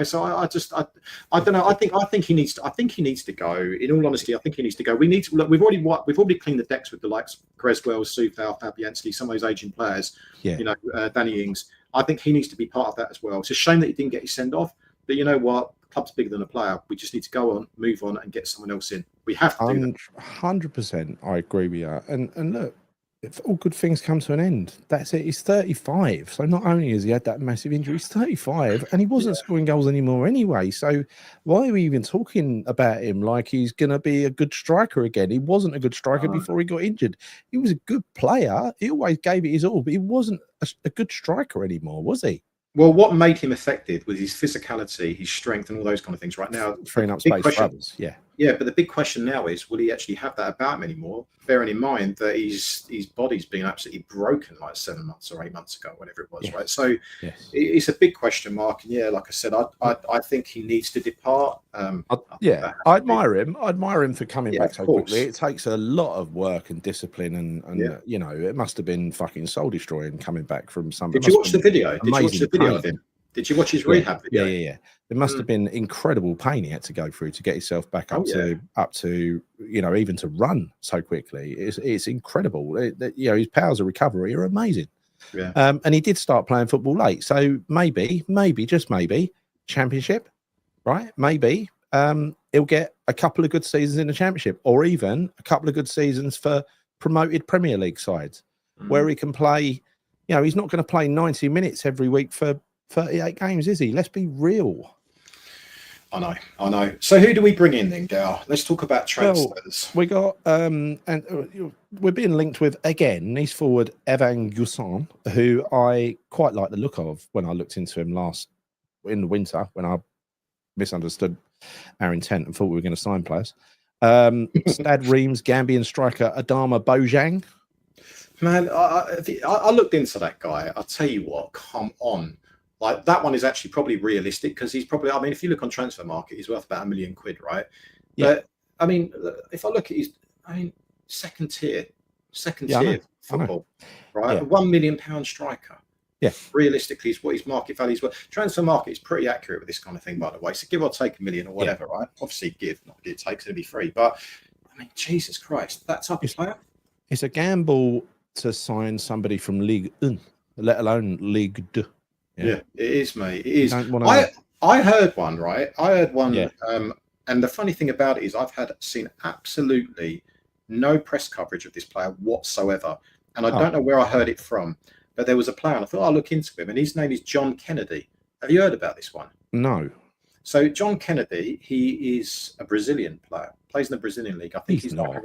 So I don't know. I think he needs to. I think he needs to go. In all honesty, I think he needs to go. We need to look. We've already cleaned the decks with the likes of Creswell, Soufal, Fabianski, some of those aging players. Danny Ings. I think he needs to be part of that as well. It's a shame that he didn't get his send off. But you know what? The club's bigger than a player. We just need to go on, move on, and get someone else in. We have to do that. 100%. I agree with you. And look. If all good things come to an end, that's it. He's 35. So not only has he had that massive injury, he's 35 and he wasn't scoring goals anymore anyway. So why are we even talking about him like he's going to be a good striker again? He wasn't a good striker before he got injured. He was a good player. He always gave it his all, but he wasn't a good striker anymore, was he? Well, what made him effective was his physicality, his strength, and all those kind of things. Right now, freeing up space for others. Yeah, but the big question now is, will he actually have that about him anymore? Bearing in mind that his body's been absolutely broken like 7 months or 8 months ago, whatever it was, right? So it's a big question mark. And like I said, I think he needs to depart. I admire him. I admire him for coming back so quickly. It takes a lot of work and discipline, and it must have been fucking soul destroying coming back from something. Did you watch the video? Did you watch the video of him? Did you watch his rehab video? Yeah. It must have been incredible pain he had to go through to get himself back up to even to run so quickly. It's incredible. His powers of recovery are amazing. Yeah. And he did start playing football late, so maybe, just maybe, Championship, right? Maybe he'll get a couple of good seasons in the Championship, or even a couple of good seasons for promoted Premier League sides, where he can play. He's not going to play 90 minutes every week for 38 games, is he? Let's be real. I know. So who do we bring in then, Gal? Let's talk about transfers. Well, we got and we're being linked with again Nice forward Evan Gusan, who I quite like the look of when I looked into him in the winter when I misunderstood our intent and thought we were going to sign players. Stade Reims Gambian striker Adama Bojang. Man, I looked into that guy. I'll tell you what, come on. Like, that one is actually probably realistic because he's probably, if you look on Transfer Market, he's worth about £1 million, right? Yeah. But, if I look at his, second tier football, right? Yeah. A £1 million striker. Yeah. Realistically, is what his market value is worth. Transfer Market is pretty accurate with this kind of thing, by the way. So give or take £1 million or whatever, right? Obviously, not give, take, it'll be free. But, Jesus Christ, that type of player. It's a gamble to sign somebody from Ligue 1, let alone leagued. Yeah, it is, mate. It is. Wanna... I heard one, right? I heard one, yeah. And the funny thing about it is I've seen absolutely no press coverage of this player whatsoever. And I don't know where I heard it from, but there was a player, and I thought I'll look into him, and his name is John Kennedy. Have you heard about this one? No. So John Kennedy, he is a Brazilian player, plays in the Brazilian league. I think he's not.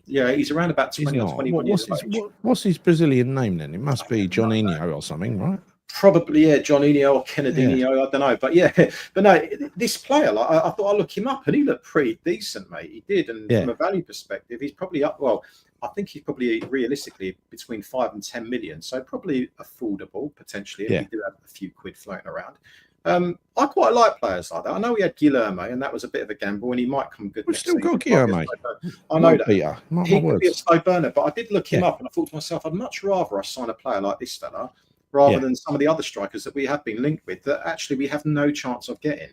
Yeah, he's around about 20 or 21 years of age. What's his Brazilian name then? It must be Joninho or something, right? Probably, yeah, Joninho or Kennedinho, I don't know. But yeah, but no, this player, like, I thought I'd look him up, and he looked pretty decent, mate. He did, and from a value perspective, he's probably up. Well, I think he's probably realistically between 5 and 10 million, so probably affordable potentially. If we do have a few quid floating around. I quite like players like that. I know we had Guilherme, and that was a bit of a gamble, and he might come good. We've still got Guilherme. I know that he could be a slow burner, but I did look him up, and I thought to myself, I'd much rather I sign a player like this fella rather than some of the other strikers that we have been linked with that actually we have no chance of getting.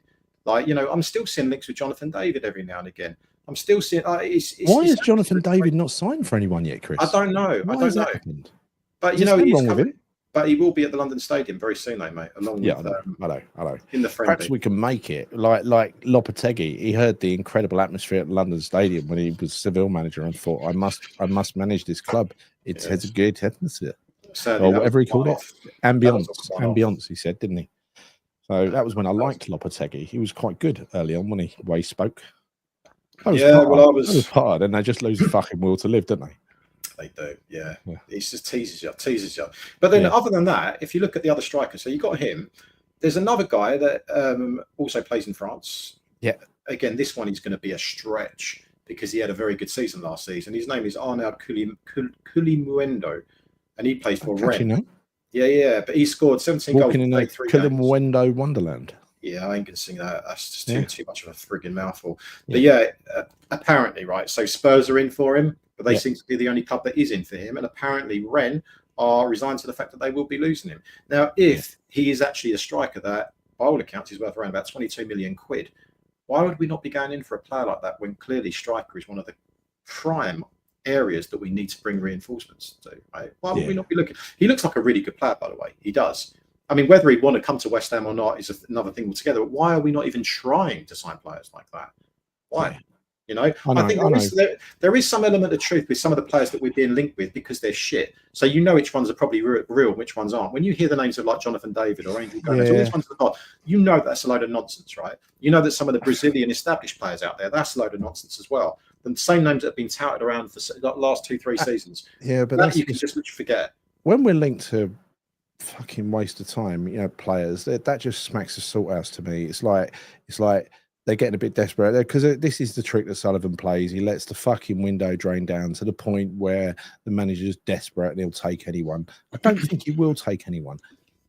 Like, I'm still seeing links with Jonathan David every now and again. I'm still seeing. Why is Jonathan David not signed for anyone yet, Chris? I don't know. I don't know. Happened? But he's wrong with him. But he will be at the London Stadium very soon, though, mate. Along with hello. In the friendly. Perhaps we can make it like Lopetegui. He heard the incredible atmosphere at the London Stadium when he was Seville manager and thought, I must manage this club. It has a good atmosphere. Certainly, or whatever he called it. Ambience, he said, didn't he? So that was when I liked Lopetegui. He was quite good early on when he spoke. I was hard, and they just lose the fucking will to live, don't they? They do, yeah. He just teases you. But then, other than that, if you look at the other strikers, so you got him. There's another guy that also plays in France. Yeah. Again, this one is going to be a stretch because he had a very good season last season. His name is Arnaud Culimuendo. And he plays for Rennes. Yeah. But he scored 17 goals in 3 games. Culimuendo Wonderland. Yeah, I ain't gonna sing that. That's just too much of a frigging mouthful. But apparently, right. So Spurs are in for him, but they seem to be the only club that is in for him. And apparently, Rennes are resigned to the fact that they will be losing him. Now, if he is actually a striker that, by all accounts, is worth around about 22 million quid, why would we not be going in for a player like that when clearly striker is one of the prime areas that we need to bring reinforcements to, right? Why would we not be looking? He looks like a really good player, by the way. He does. I mean, whether he'd want to come to West Ham or not is another thing altogether. But why are we not even trying to sign players like that? Why? I think there is some element of truth with some of the players that we're being linked with because they're shit. So which ones are probably real and which ones aren't. When you hear the names of like Jonathan David or Angel Gomez, all these ones are not, that's a load of nonsense, right? You know that some of the Brazilian established players out there, that's a load of nonsense as well. The same names that have been touted around for the last 2-3 seasons. Yeah, but that you can just literally forget. When we're linked to fucking waste of time, players, that just smacks of salthouse to me. It's like they're getting a bit desperate because this is the trick that Sullivan plays. He lets the fucking window drain down to the point where the manager's desperate and he'll take anyone. I don't think he will take anyone.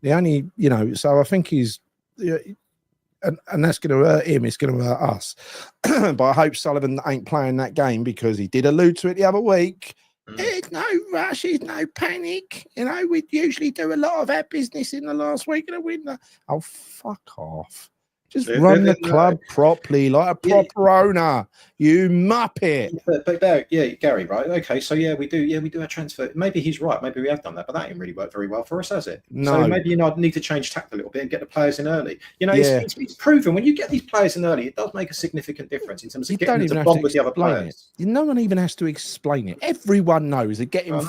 The only, so I think he's, and that's going to hurt him. It's going to hurt us. But I hope Sullivan ain't playing that game because he did allude to it the other week. There's no rush, there's no panic. We usually do a lot of our business in the last week of the winter. Oh, fuck off. Just run the club properly, like a proper owner. You muppet. But Gary, right? Okay, so we do our transfer. Maybe he's right. Maybe we have done that, but that ain't really worked very well for us, has it? No. So maybe need to change tact a little bit and get the players in early. It's proven when you get these players in early, it does make a significant difference in terms of getting them to bond with the other players. No one even has to explain it. Everyone knows that getting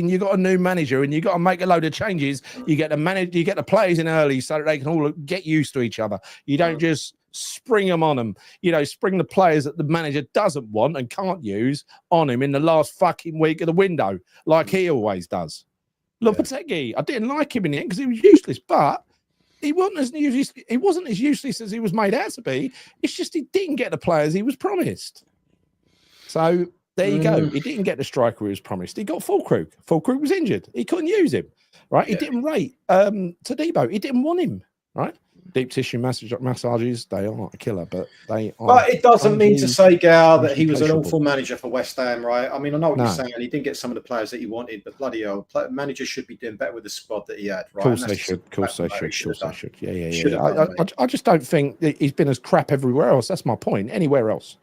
you got a new manager and you got to make a load of changes. You get the players in early so that they can all get used to each other. You don't just spring them on them, spring the players that the manager doesn't want and can't use on him in the last fucking week of the window, like he always does. Lopetegui, I didn't like him in the end because he was useless, but he wasn't as useless as he was made out to be. It's just he didn't get the players he was promised. So there you go. He didn't get the striker he was promised. He got Fulkrug. Fulkrug was injured. He couldn't use him, right? He didn't rate Todibo. He didn't want him, right? Deep tissue massages, they are a killer, but they are. But it doesn't mean to say, Gal, that he was an awful manager for West Ham, right? I mean, I know what you're saying. He didn't get some of the players that he wanted, but bloody hell, managers should be doing better with the squad that he had, right? Of course they should. Yeah. I just don't think he's been as crap everywhere else. That's my point. Anywhere else,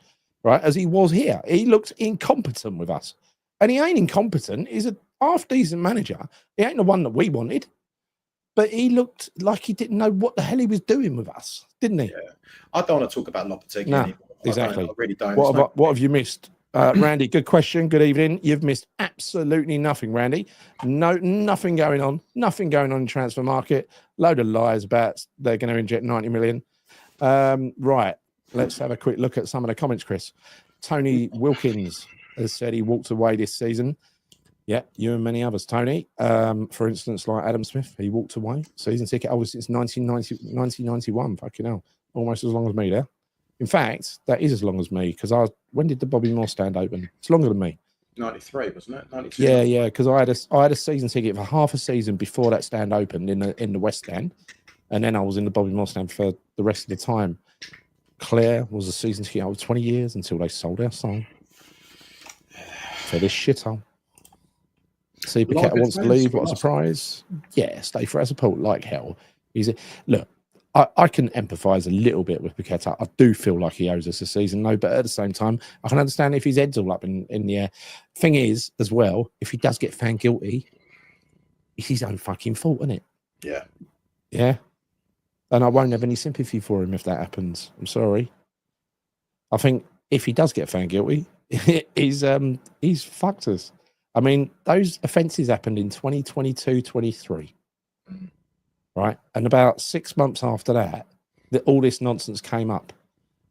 right? As he was here, he looks incompetent with us, and he ain't incompetent. He's a half decent manager. He ain't the one that we wanted. but he looked like he didn't know what the hell he was doing with us, didn't he? Yeah. I don't want to talk about Lopetegui No, anymore. exactly. I really don't. What have you missed? Randy, good question. Good evening. You've missed absolutely nothing, Randy. Nothing going on. Nothing going on in transfer market. Load of lies about they're going to inject 90 million. Right. Let's have a quick look at some of the comments, Chris. Tony Wilkins has said he walked away this season. Yeah, you and many others, Tony. For instance, like Adam Smith, he walked away. Season ticket holder since 1991. Fucking hell. Almost as long as me there. In fact, that is as long as me, because when did the Bobby Moore stand open? It's longer than me. 93, wasn't it? 92. Yeah, because I had a season ticket for half a season before that stand opened in the West Stand, and then I was in the Bobby Moore stand for the rest of the time. Claire was a season ticket over 20 years until they sold our song for this shithole. See, Paqueta wants to leave. What a surprise! Yeah, stay for our support like hell. Look. I can empathise a little bit with Paqueta. I do feel like he owes us a season, though, but at the same time, I can understand if his head's all up in the air. Thing is, as well, if he does get found guilty, it's his own fucking fault, isn't it? Yeah. Yeah. And I won't have any sympathy for him if that happens. I'm sorry. I think if he does get found guilty, he's fucked us. I mean, those offences happened in 2022-23. Right, and about 6 months after that, all this nonsense came up,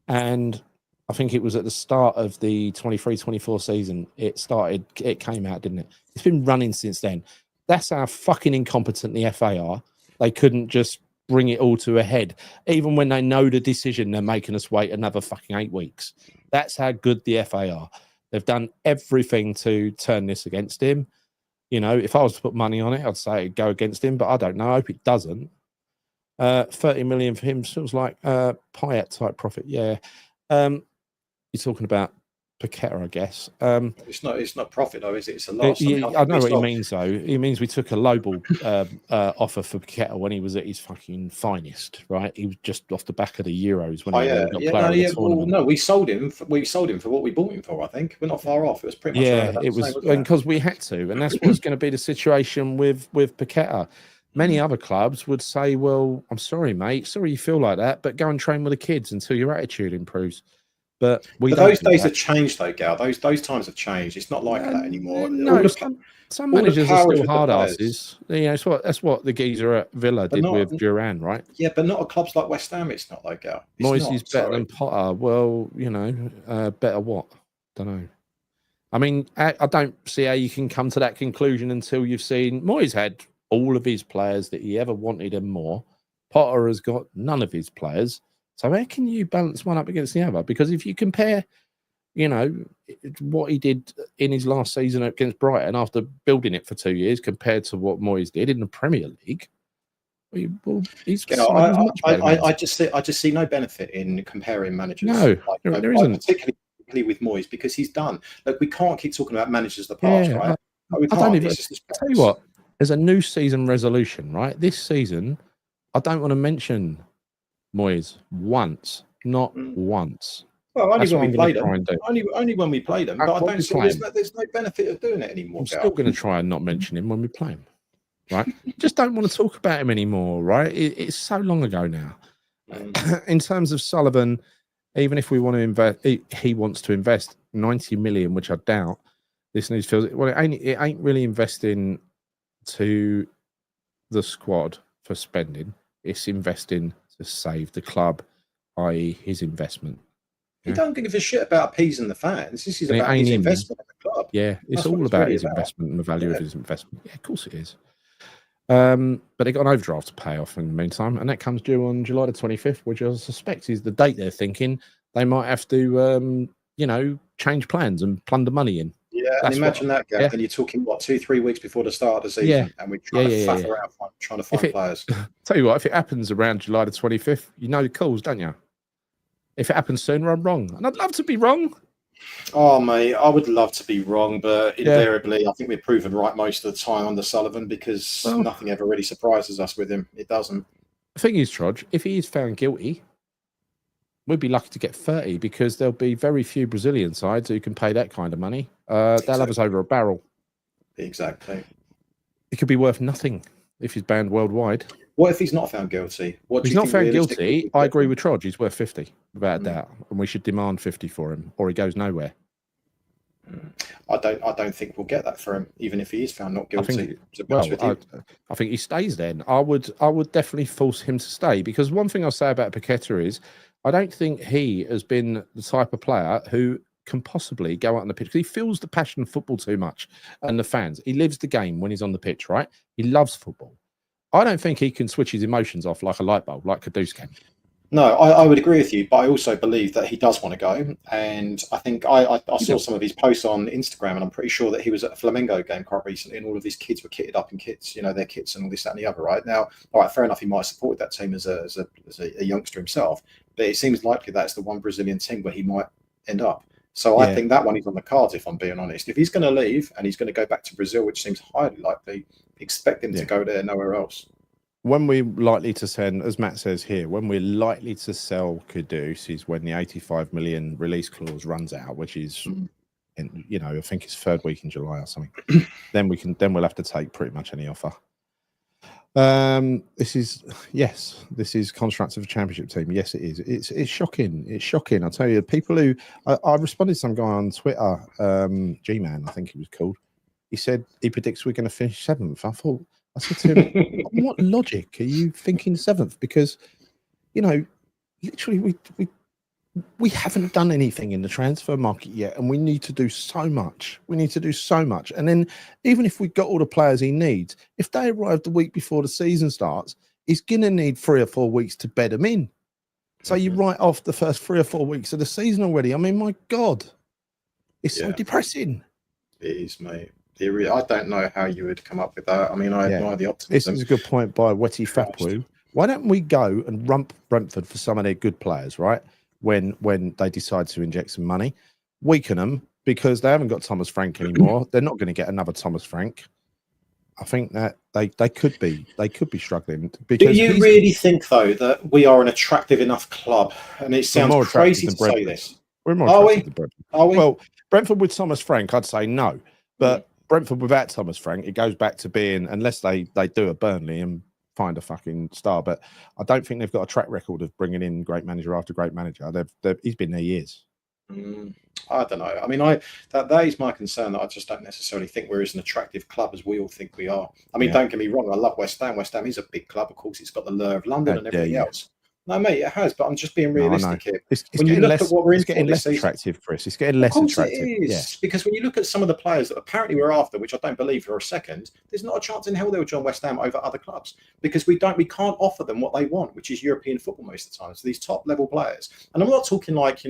and I think it was at the start of the 23-24 season. It came out, didn't it? It's been running since then. That's how fucking incompetent the FA are. They couldn't just bring it all to a head, even when they know the decision. They're making us wait another fucking 8 weeks. That's how good the FA are. They've done everything to turn this against him. You know, if I was to put money on it, I'd say it'd go against him, but I don't know. I hope it doesn't. 30 million for him feels like Payet type profit. Yeah. You're talking about Paqueta, I guess. It's not profit though, is it? It's a loss. I know what he means though. He means we took a lowball offer for Paqueta when he was at his fucking finest, right? He was just off the back of the Euros when he got player of the tournament. No, we sold him for what we bought him for. I think we're not far off. It was pretty much it was because we had to, and that's what's going to be the situation with Paqueta. Many other clubs would say, "Well, I'm sorry, mate. Sorry you feel like that, but go and train with the kids until your attitude improves." But those days have changed, though, Gal. Those times have changed. It's not like that anymore. No, some managers are still hard asses. You know, that's what the geezer at Villa did with Duran, right? Yeah, but not at clubs like West Ham. It's not like Gal. Moyes is better than Potter. Well, you know, better what? Don't know. I mean, I don't see how you can come to that conclusion until you've seen Moyes had all of his players that he ever wanted and more. Potter has got none of his players. So how can you balance one up against the other? Because if you compare, you know, what he did in his last season against Brighton after building it for 2 years compared to what Moyes did in the Premier League, well, he's much better. I just see no benefit in comparing managers. No, there isn't. Particularly with Moyes, because he's done. Like, we can't keep talking about managers of the past, right? I don't even tell you what. There's a new season resolution, right? This season, I don't want to mention Moyes once, not once. Well, only when we played them. Only when we played them. But I don't see there's no benefit of doing it anymore. I'm still going to try and not mention him when we play him. Right? Just don't want to talk about him anymore, right? It's so long ago now. In terms of Sullivan, even if we want to invest, he wants to invest 90 million, which I doubt. This news feels it ain't really investing to the squad for spending. It's investing to save the club, i.e., his investment. He don't give a shit about appeasing the fans. This is about his investment in the club. Yeah, it's all about his investment and the value of his investment. Yeah, of course it is. But they got an overdraft to pay off in the meantime, and that comes due on July the 25th, which I suspect is the date they're thinking they might have to, change plans and plunder money in. Yeah, and imagine that, Gav. And you're talking, 2-3 weeks before the start of the season, and we're trying to faff around trying to find players. Tell you what, if it happens around July the 25th, you know the calls, don't you? If it happens sooner, I'm wrong. And I'd love to be wrong. Oh, mate, I would love to be wrong, but invariably, I think we're proven right most of the time under Sullivan, because nothing ever really surprises us with him. It doesn't. The thing is, Trudge, if he is found guilty, we'd be lucky to get 30, because there'll be very few Brazilian sides who can pay that kind of money. They'll have us over a barrel. Exactly. It could be worth nothing. if he's banned worldwide. What if he's not found guilty? What do He's you not think found guilty. realistically I would agree happen? with Trodge. He's worth 50, without a doubt, and we should demand 50 for him, or he goes nowhere. I don't think we'll get that for him, even if he is found not I guilty. think, To be honest with you. I think he stays. Then I would definitely force him to stay, because one thing I'll say about Paqueta is I don't think he has been the type of player who can possibly go out on the pitch, because he feels the passion of football too much and the fans. He lives the game when he's on the pitch, right? He loves football. I don't think he can switch his emotions off like a light bulb, like Kudus can. No, I would agree with you, but I also believe that he does want to go. And I think I saw some of his posts on Instagram, and I'm pretty sure that he was at a Flamengo game quite recently, and all of these kids were kitted up in kits, their kits and all this, that, and the other, right? Now, all right, fair enough, he might have supported that team as a youngster himself, but it seems likely that's the one Brazilian team where he might end up. So I think that one is on the cards, if I'm being honest. If he's going to leave and he's going to go back to Brazil, which seems highly likely, expect him to go there, nowhere else. When we're likely to send, as Matt says here, when we're likely to sell Kudus is when the 85 million release clause runs out, which is, I think it's 3rd week in July or something. then we'll have to take pretty much any offer. This is constructs of a championship team. Yes, it is. It's shocking. It's shocking. I'll tell you, people who I responded to some guy on Twitter, G-Man, I think he was called. He said he predicts we're going to finish 7th. I said to him, what logic are you thinking 7th? Because, literally we haven't done anything in the transfer market yet, and we need to do so much. And then even if we got all the players he needs, if they arrive the week before the season starts, he's going to need 3 or 4 weeks to bed them in. So you write off the first 3 or 4 weeks of the season already. I mean, my God, it's so depressing. It is, mate. I don't know how you would come up with that. I mean, I admire the optimism. This is a good point by Wetty Fapu. Why don't we go and rump Brentford for some of their good players, right? When they decide to inject some money, weaken them because they haven't got Thomas Frank anymore. They're not going to get another Thomas Frank. I think that they could be struggling. Because do you really think though that we are an attractive enough club? And it sounds crazy to say this. We're more attractive than Brentford. Are we? Well, Brentford with Thomas Frank, I'd say no, but Brentford without Thomas Frank, it goes back to being, unless they do a Burnley and find a fucking star, but I don't think they've got a track record of bringing in great manager after great manager. He's been there years. I don't know. I mean, that is my concern, that I just don't necessarily think we're as an attractive club as we all think we are. I mean, don't get me wrong, I love West Ham. West Ham is a big club. Of course, it's got the lure of London and everything else. No, mate, it has, but I'm just being realistic here. When you look at what we're in, it's getting less attractive, Chris. It's getting less attractive. It is, because when you look at some of the players that apparently we're after, which I don't believe for a second, there's not a chance in hell they'll join West Ham over other clubs, because we can't offer them what they want, which is European football most of the time. So these top level players, and I'm not talking like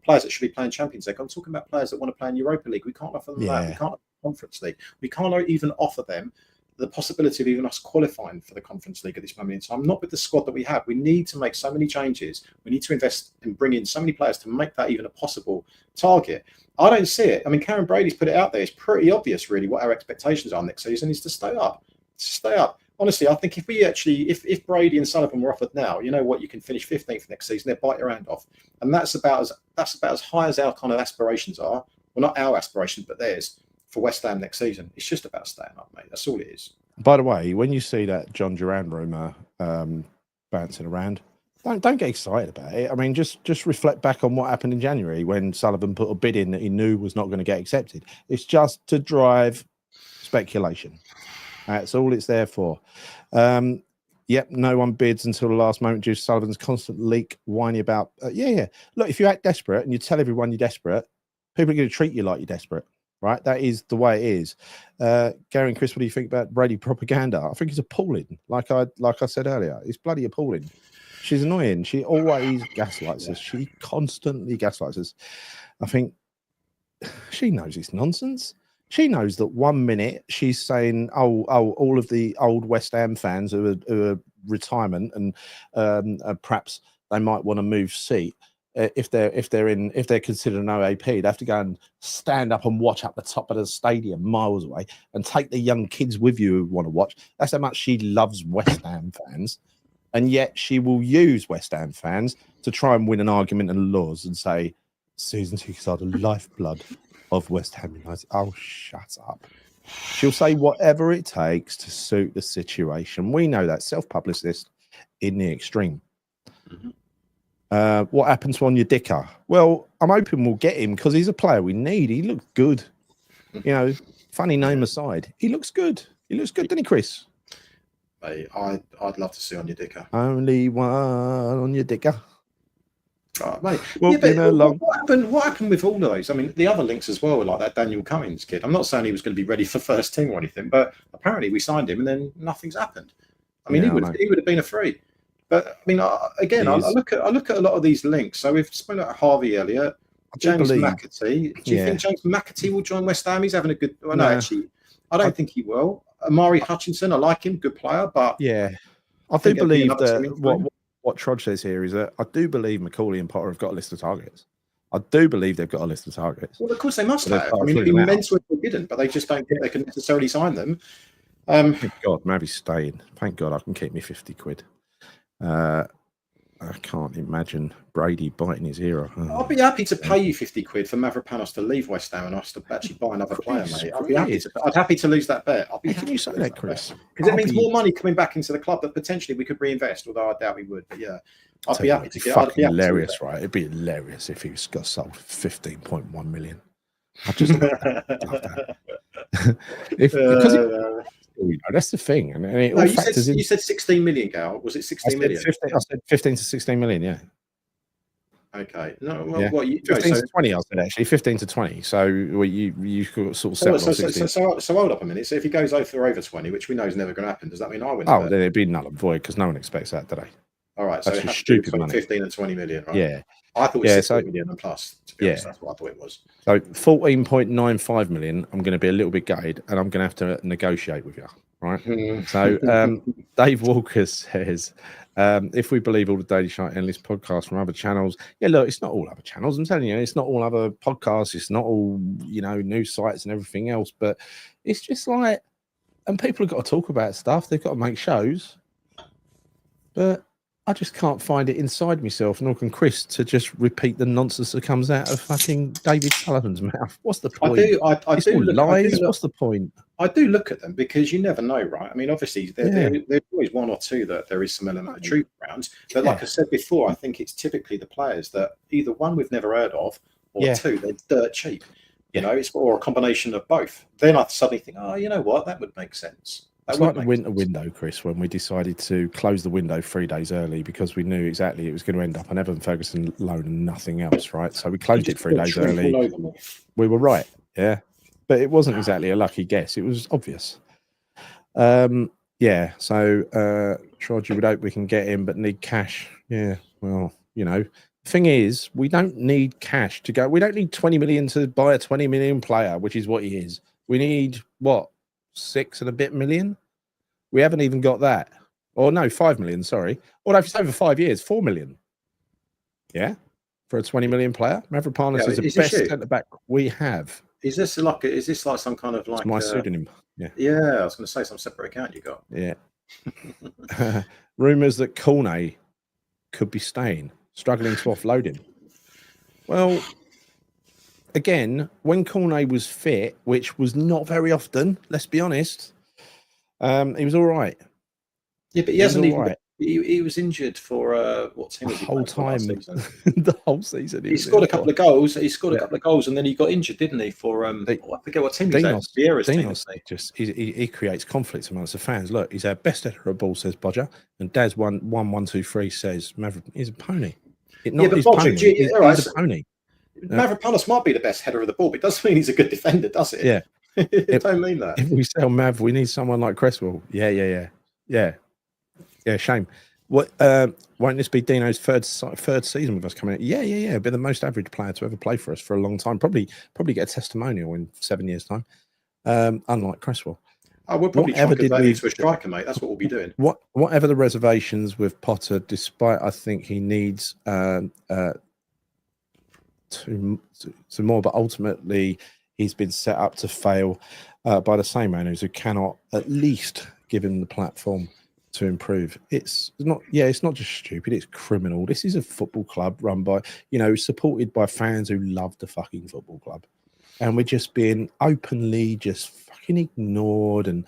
players that should be playing Champions League. I'm talking about players that want to play in Europa League. We can't offer them that. We can't offer Conference League. We can't even offer them the possibility of even us qualifying for the Conference League at this moment in time. Not with the squad that we have. We need to make so many changes. We need to invest and bring in so many players to make that even a possible target. I don't see it. I mean, Karen Brady's put it out there. It's pretty obvious, really, what our expectations are next season is to stay up. Honestly, I think if Brady and Sullivan were offered now, you know what, you can finish 15th next season, they'll bite your hand off. And that's about as high as our kind of aspirations are. Well, not our aspirations, but theirs. For West Ham next season, it's just about staying up, mate. That's all it is. By the way, when you see that John Duran rumour bouncing around, don't get excited about it. I mean, just reflect back on what happened in January when Sullivan put a bid in that he knew was not going to get accepted. It's just to drive speculation. That's all it's there for. Yep, no one bids until the last moment due to Sullivan's constant leak, whiny about. Look, if you act desperate and you tell everyone you're desperate, people are going to treat you like you're desperate. Right, that is the way it is. Gary and Chris, what do you think about Brady propaganda? I think it's appalling. Like I said earlier, it's bloody appalling. She's annoying. She always gaslights us. She constantly gaslights us. I think she knows it's nonsense. She knows that 1 minute she's saying, all of the old West Ham fans who are retirement and perhaps they might want to move seat. If they're considered an OAP, they have to go and stand up and watch up the top of the stadium miles away and take the young kids with you who want to watch. That's how much she loves West Ham fans. And yet she will use West Ham fans to try and win an argument and laws and say, season tickets are the lifeblood of West Ham United. Oh, shut up. She'll say whatever it takes to suit the situation. We know that, self-publicist in the extreme. What happens to Onyedika? Well, I'm hoping we'll get him because he's a player we need. He looks good. You know, funny name aside, he looks good. He looks good, doesn't he, Chris? Mate, I'd love to see Onyedika. Only one Onyedika. Oh, mate. Well, Yeah, but what happened with all of those? I mean, the other links as well were like that Daniel Cummins kid. I'm not saying he was going to be ready for first team or anything, but apparently we signed him and then nothing's happened. I mean, he would have been a free. But I mean, again, I look at a lot of these links. So we've spoken about Harvey Elliott, James McAtee. Do you think James McAtee will join West Ham? He's having a good. Well, no, actually, I don't think he will. Amari Hutchinson, I like him, good player, but I do believe that what Trudge says here is that I do believe Macaulay and Potter have got a list of targets. I do believe they've got a list of targets. Well, of course they must have. I mean, it'd be mental if they didn't, but they just don't think they can necessarily sign them. Thank God, Mavi's staying. Thank God I can keep me 50 quid. I can't imagine Brady biting his ear off. I'll be happy to pay you 50 quid for Mavropanos to leave West Ham and us to actually buy another player, mate. I'd happy to lose that bet. Can you say that, Chris? Because it means more money coming back into the club that potentially we could reinvest, although I doubt we would. But yeah, I'd be happy to get it. It'd be hilarious, right? It'd be hilarious if he got sold for 15.1 million. I just love that. That's the thing. And it all you said 16 million, Gal. Was it 16 million? I said 15 to 16 million, yeah. Okay. No, well, what you 15 to 20, I said actually 15 to 20. So you could sort of settle on 16. So hold up a minute. So if he goes over 20, which we know is never going to happen, does that mean I win? Oh, then it'd be null and void because no one expects that today. All right, so that's it has stupid to be money. 15 and 20 million, right? Yeah. I thought it was 16 million and plus. To be honest, that's what I thought it was. So 14.95 million, I'm going to be a little bit gutted and I'm going to have to negotiate with you, right? So Dave Walker says, if we believe all the Daily Shite Endless podcasts from other channels, look, it's not all other channels. I'm telling you, it's not all other podcasts. It's not all, news sites and everything else. But it's just like, and people have got to talk about stuff. They've got to make shows. But I just can't find it inside myself, nor can Chris, to just repeat the nonsense that comes out of fucking David Sullivan's mouth. What's the point? I do look, lies. What's the point? I do look at them because you never know, right? I mean, obviously, there's always one or two that there is some element of truth around. But like I said before, I think it's typically the players that either one we've never heard of, or two, they're dirt cheap. It's or a combination of both. Then I suddenly think, oh, you know what? That would make sense. It's like the winter window, Chris, when we decided to close the window 3 days early because we knew exactly it was going to end up on Evan Ferguson loan and nothing else, right? So we closed it 3 days early. We were right, yeah. But it wasn't exactly a lucky guess. It was obvious. So Trod, you would hope we can get him, but need cash. Yeah, well, the thing is, we don't need cash to go. We don't need 20 million to buy a 20 million player, which is what he is. We need, 6 and a bit million? We haven't even got that. Or no, 5 million, sorry. Or if it's over 5 years, 4 million. Yeah? For a 20 million player. Mavropanos is the best centre back we have. Is this like some kind of like it's my pseudonym? Yeah. Yeah, I was going to say some separate account you got. Yeah. Rumours that Cornet could be staying, struggling to offload him. Well, again, when Cornet was fit, which was not very often, let's be honest, he was all right. Yeah, but he hasn't even. Right. He was injured for what team was he whole time? The whole season. He scored a couple of goals. He scored a couple of goals, and then he got injured, didn't he? For I forget what team he was. He creates conflict amongst the fans. Look, he's our best header of ball, says Bodger, and Daz 1-1-2-3 says Maverick is a pony. He's a pony. Mavropanos might be the best header of the ball, but it doesn't mean he's a good defender, does it? Yeah. It don't mean that. If we sell Mav, we need someone like Cresswell. Yeah, shame. What won't this be Dino's third season with us coming out? Yeah. Be the most average player to ever play for us for a long time. Probably get a testimonial in 7 years' time. Unlike Cresswell. We'll probably try to convert him to a striker, mate. That's what we'll be doing. Whatever the reservations with Potter, despite I think he needs to more, but ultimately he's been set up to fail by the same owners who cannot at least give him the platform to improve. It's not just stupid, it's criminal. This is a football club run by, supported by fans who love the fucking football club. And we're just being openly just fucking fucking ignored, and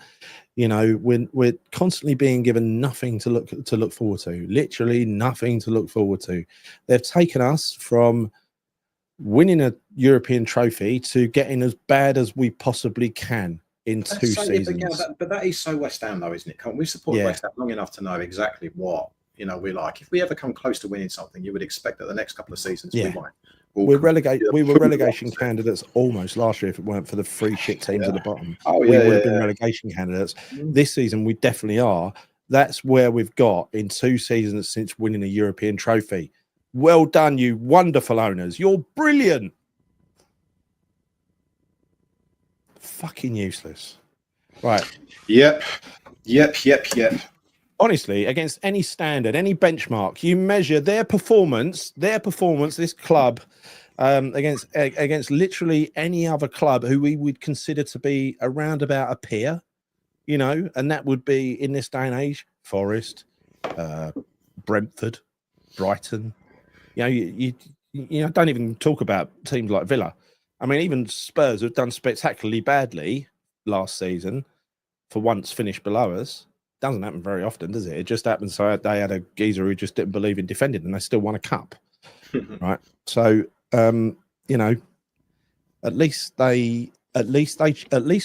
we're constantly being given nothing to look forward to. Literally nothing to look forward to. They've taken us from winning a European trophy to getting as bad as we possibly can in 2 seasons. But that is so West Ham, though, isn't it? We've supported West Ham long enough to know exactly what we're like. If we ever come close to winning something, you would expect that the next couple of seasons we might. We were relegation candidates almost last year if it weren't for the 3 shit teams at the bottom. We would have been relegation candidates. This season we definitely are. That's where we've got in 2 seasons since winning a European trophy. Well done, you wonderful owners. You're brilliant. Fucking useless. Right. Yep. Honestly, against any standard, any benchmark, you measure their performance, this club, against literally any other club who we would consider to be around about a peer, and that would be in this day and age, Forest, Brentford, Brighton. You don't even talk about teams like Villa. I mean, even Spurs have done spectacularly badly last season, for once finished below us. Doesn't happen very often, does it? It just happens. So they had a geezer who just didn't believe in defending, and they still won a cup, right? So at least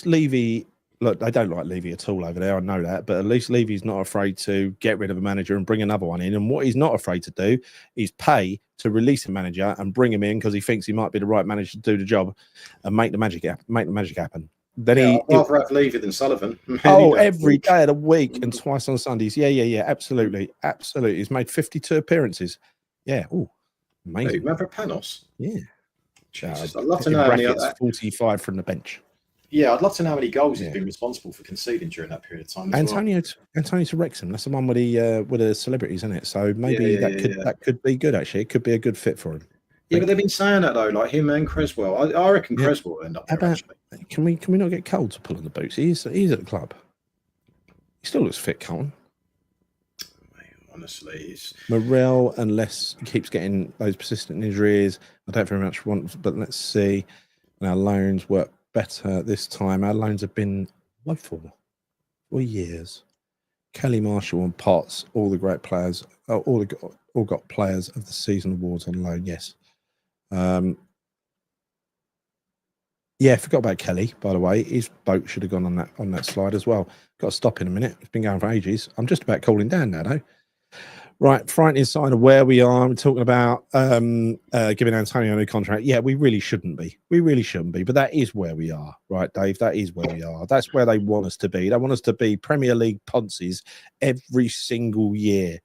Levy. Look, they don't like Levy at all over there. I know that, but at least Levy's not afraid to get rid of a manager and bring another one in. And what he's not afraid to do is pay to release a manager and bring him in because he thinks he might be the right manager to do the job and make the magic happen. Then I'd rather have Levy than Sullivan. Every day of the week and twice on Sundays. Yeah, absolutely. He's made 52 appearances. Yeah, amazing. Hey, remember Panos? Yeah. Jesus, I'd love to know how many 45 from the bench. Yeah, I'd love to know how many goals he's been responsible for conceding during that period of time. Antonio to Wrexham. That's the one with the celebrities, isn't it? So maybe that could be good. Actually, it could be a good fit for him. Yeah, but they've been saying that though, like him and Creswell. I reckon Creswell will end up there. Can we not get Cole to pull on the boots? He's at the club. He still looks fit, Cole. Honestly, Morel, unless he keeps getting those persistent injuries, I don't very much want. But let's see. Our loans work better this time. Our loans have been woeful for years. Kelly, Marshall, and Potts, all the great players, all got players of the season awards on loan. Yes. Yeah, forgot about Kelly, by the way. His boat should have gone on that slide as well. Got to stop in a minute. It's been going for ages. I'm just about cooling down now, though. Right, frightening sign of where we are. We're talking about giving Antonio a new contract. Yeah, we really shouldn't be. But that is where we are, right, Dave? That is where we are. That's where they want us to be. They want us to be Premier League Ponces every single year.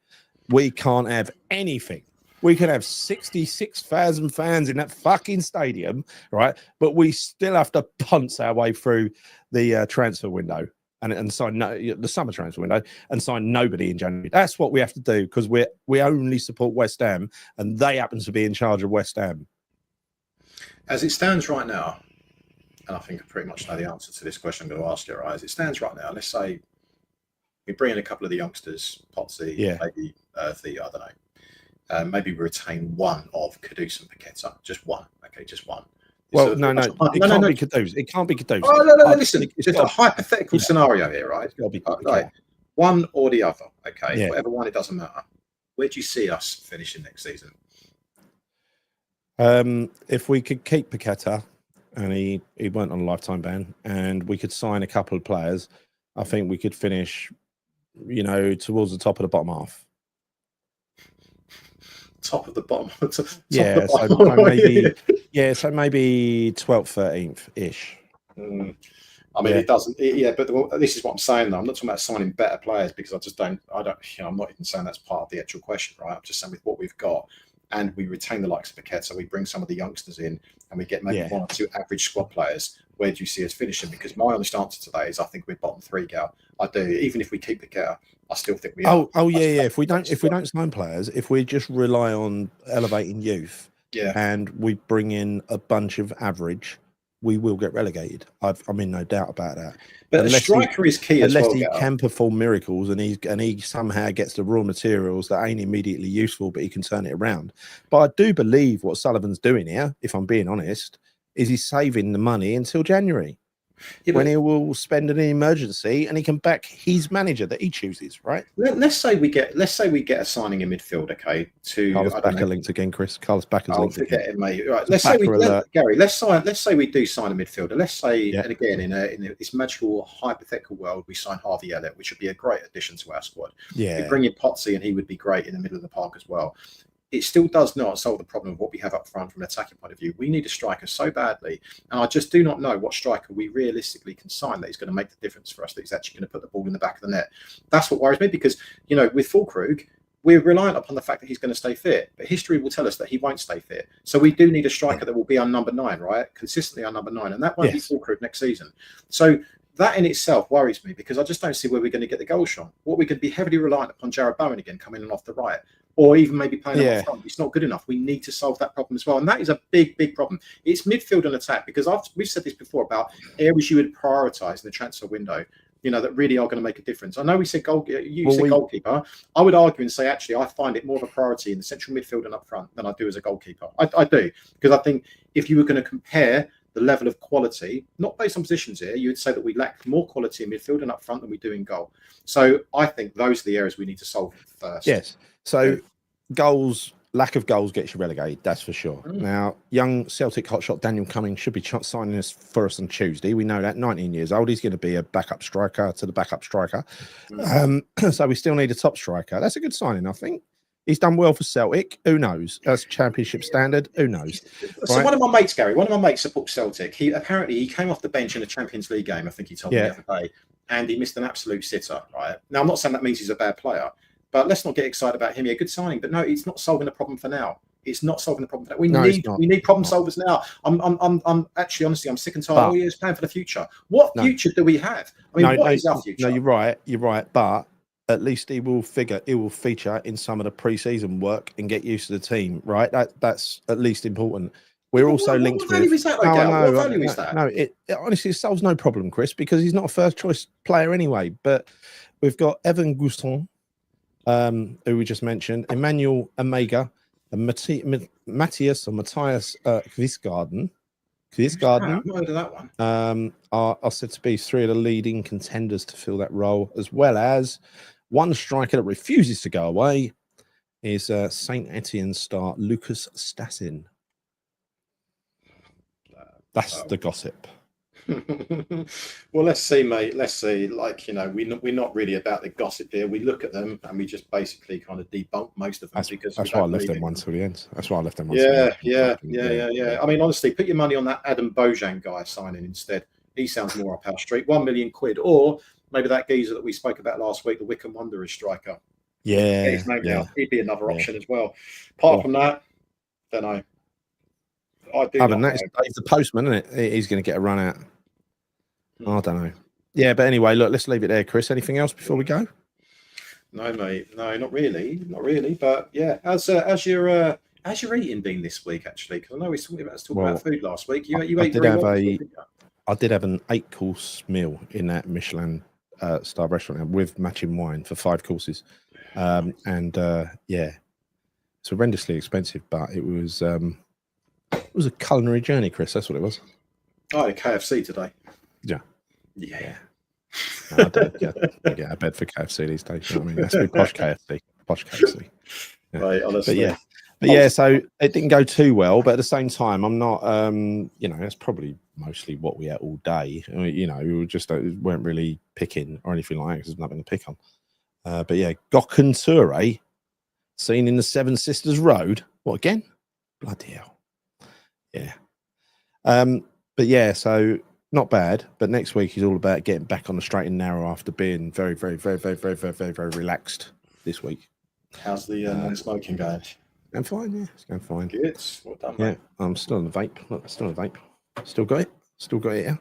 We can't have anything. We can have 66,000 fans in that fucking stadium, right? But we still have to ponce our way through the transfer window and sign the summer transfer window and sign nobody in January. That's what we have to do because we only support West Ham and they happen to be in charge of West Ham. As it stands right now, and I think I pretty much know the answer to this question I'm going to ask you, right? As it stands right now, let's say we bring in a couple of the youngsters, Potsy, maybe I don't know. Maybe we retain one of Kudus and Paqueta. Just one. Okay, just one. Well, no. It can't be Kudus. It can't be Kudus. Oh, no. Listen, it's a hypothetical scenario here, right? It's got to be right. One or the other. Okay, whatever one, it doesn't matter. Where do you see us finishing next season? If we could keep Paqueta and he went on a lifetime ban and we could sign a couple of players, I think we could finish, towards the top of the bottom half. Top of the bottom. So maybe 12th, 13th ish. I mean, it doesn't. But this is what I'm saying. Though I'm not talking about signing better players because I'm not even saying that's part of the actual question, right? I'm just saying with what we've got, and we retain the likes of Paqueta, we bring some of the youngsters in, and we get maybe one or two average squad players. Where do you see us finishing? Because my honest answer today is I think we're bottom 3, Gal. I do. Even if we keep Paqueta, I still think we are. If we don't sign players, if we just rely on elevating youth, and we bring in a bunch of average, we will get relegated. I'm in no doubt about that. But a striker is key as well. Unless he can perform miracles and he somehow gets the raw materials that ain't immediately useful, but he can turn it around. But I do believe what Sullivan's doing here, if I'm being honest, is he's saving the money until January. when he will spend an emergency and he can back his manager that he chooses, right? Let's say we get a signing in midfield, okay? Carlos Backer linked again, Chris. Carlos Backer's linked again. Forget it, mate. Right. Let's say Gary. Let's say we do sign a midfielder. Let's say, and again, in this magical hypothetical world, we sign Harvey Elliott, which would be a great addition to our squad. Yeah. We bring in Potsy, and he would be great in the middle of the park as well. It still does not solve the problem of what we have up front from an attacking point of view. We need a striker so badly, and I just do not know what striker we realistically can sign that is going to make the difference for us, that is actually going to put the ball in the back of the net. That's what worries me, because, you know, with Fulkrug, we're reliant upon the fact that he's going to stay fit, but history will tell us that he won't stay fit. So we do need a striker that will be our number 9, right? Consistently our number 9, and that won't be Fulkrug next season. So that in itself worries me, because I just don't see where we're going to get the goal shot. What we could be heavily reliant upon Jared Bowen again coming in off the right, or even maybe playing up front. It's not good enough. We need to solve that problem as well, and that is a big, big problem. It's midfield and attack, because we've said this before about areas you would prioritise in the transfer window, you know, that really are going to make a difference. I know we said goalkeeper. I would argue and say, actually, I find it more of a priority in the central midfield and up front than I do as a goalkeeper. I do, because I think if you were going to compare the level of quality, not based on positions here, you would say that we lack more quality in midfield and up front than we do in goal. So I think those are the areas we need to solve first. Yes. So goals, lack of goals gets you relegated, that's for sure. Now, young Celtic hotshot Daniel Cummings should be signing us for us on Tuesday. We know that, 19 years old. He's going to be a backup striker to the backup striker. So we still need a top striker. That's a good signing, I think. He's done well for Celtic. Who knows? That's championship standard. Who knows? So one of my mates, Gary, supports Celtic. He came off the bench in a Champions League game, I think he told me the other day, and he missed an absolute sitter, right? Now, I'm not saying that means he's a bad player, but let's not get excited about him. Yeah, good signing, but no, it's not solving the problem for now. It's not solving the problem for now. We need problem solvers now. I'm actually, honestly, I'm sick and tired of all years playing for the future. What future do we have? I mean, what is our future? No, you're right. But at least he will feature in some of the pre-season work and get used to the team, right? That's at least important. We're also linked with. What value is that? What value is that? No, it honestly solves no problem, Chris, because he's not a first choice player anyway. But we've got Evan Guston, who we just mentioned, Emmanuel Omega, and Matthias Quisgarden. I've not heard of that one. Are said to be 3 of the leading contenders to fill that role, as well as one striker that refuses to go away is Saint Etienne star Lucas Stassin. That's the gossip. Well, let's see, mate. Let's see. Like, you know, we're not really about the gossip here. We look at them and we just basically kind of debunk most of them. That's why I left them one till the end. Yeah. I mean, honestly, put your money on that Adam Bojan guy signing instead. He sounds more up our street. £1 million, or maybe that geezer that we spoke about last week, the Wycombe Wanderers striker. Yeah. He'd be another option as well. Apart from that, don't know. Other than that, it's Dave the Postman, isn't it? He's going to get a run out. I don't know. Yeah, but anyway, look, let's leave it there, Chris. Anything else before we go? No, mate. No, not really. But yeah, how's your eating been this week? Actually, because I know we talked about food last week. I did have an 8-course meal in that Michelin star restaurant with matching wine for 5 courses, it's horrendously expensive, but it was a culinary journey, Chris. That's what it was. I had a KFC today. Yeah. No, I don't get a bed for KFC these days. You know what I mean? That's a posh KFC. Yeah. Right, honestly. But so it didn't go too well. But at the same time, I'm not. That's probably mostly what we ate all day. We were just weren't really picking or anything like that because there's nothing to pick on. But yeah, Gokhan Toure, seen in the Seven Sisters Road. What again? Bloody hell. Yeah. But yeah, so not bad. But next week is all about getting back on the straight and narrow after being very, very, very, very, very, very, very, very relaxed this week. How's the non-smoking going? I'm fine, yeah. It's going fine. Good. Well done, yeah, mate. I'm still on the vape. Look, still on the vape. Still got it. Yeah.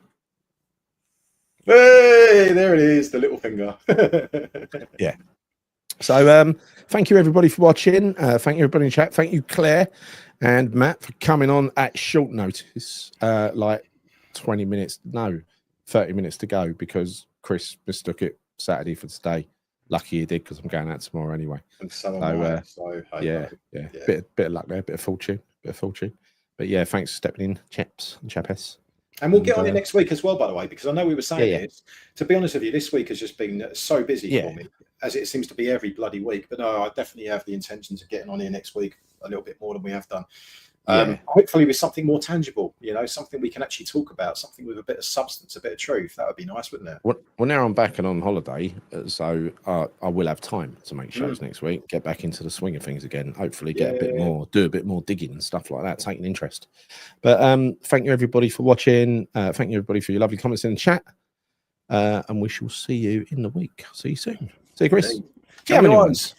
Hey, there it is, the little finger. Yeah. So thank you everybody for watching. Thank you everybody in chat. Thank you, Claire and Matt, for coming on at short notice. 30 minutes to go because Chris mistook it Saturday for today. Lucky he did because I'm going out tomorrow anyway. And so am I. So yeah. Bit of luck there, bit of fortune. But yeah, thanks for stepping in, chaps and chapess. And we'll get on it next week as well, by the way, because I know we were saying this. To be honest with you, this week has just been so busy for me, as it seems to be every bloody week. But no, I definitely have the intentions of getting on here next week a little bit more than we have done. Hopefully with something more tangible, something we can actually talk about, something with a bit of substance, a bit of truth. That would be nice, wouldn't it? Well, now I'm back and on holiday, so I will have time to make shows next week, get back into the swing of things again, hopefully get a bit more, do a bit more digging and stuff like that, take an interest. But thank you everybody for watching. Thank you everybody for your lovely comments in the chat. And we shall see you in the week. See you soon. See you, Chris. Have any ones.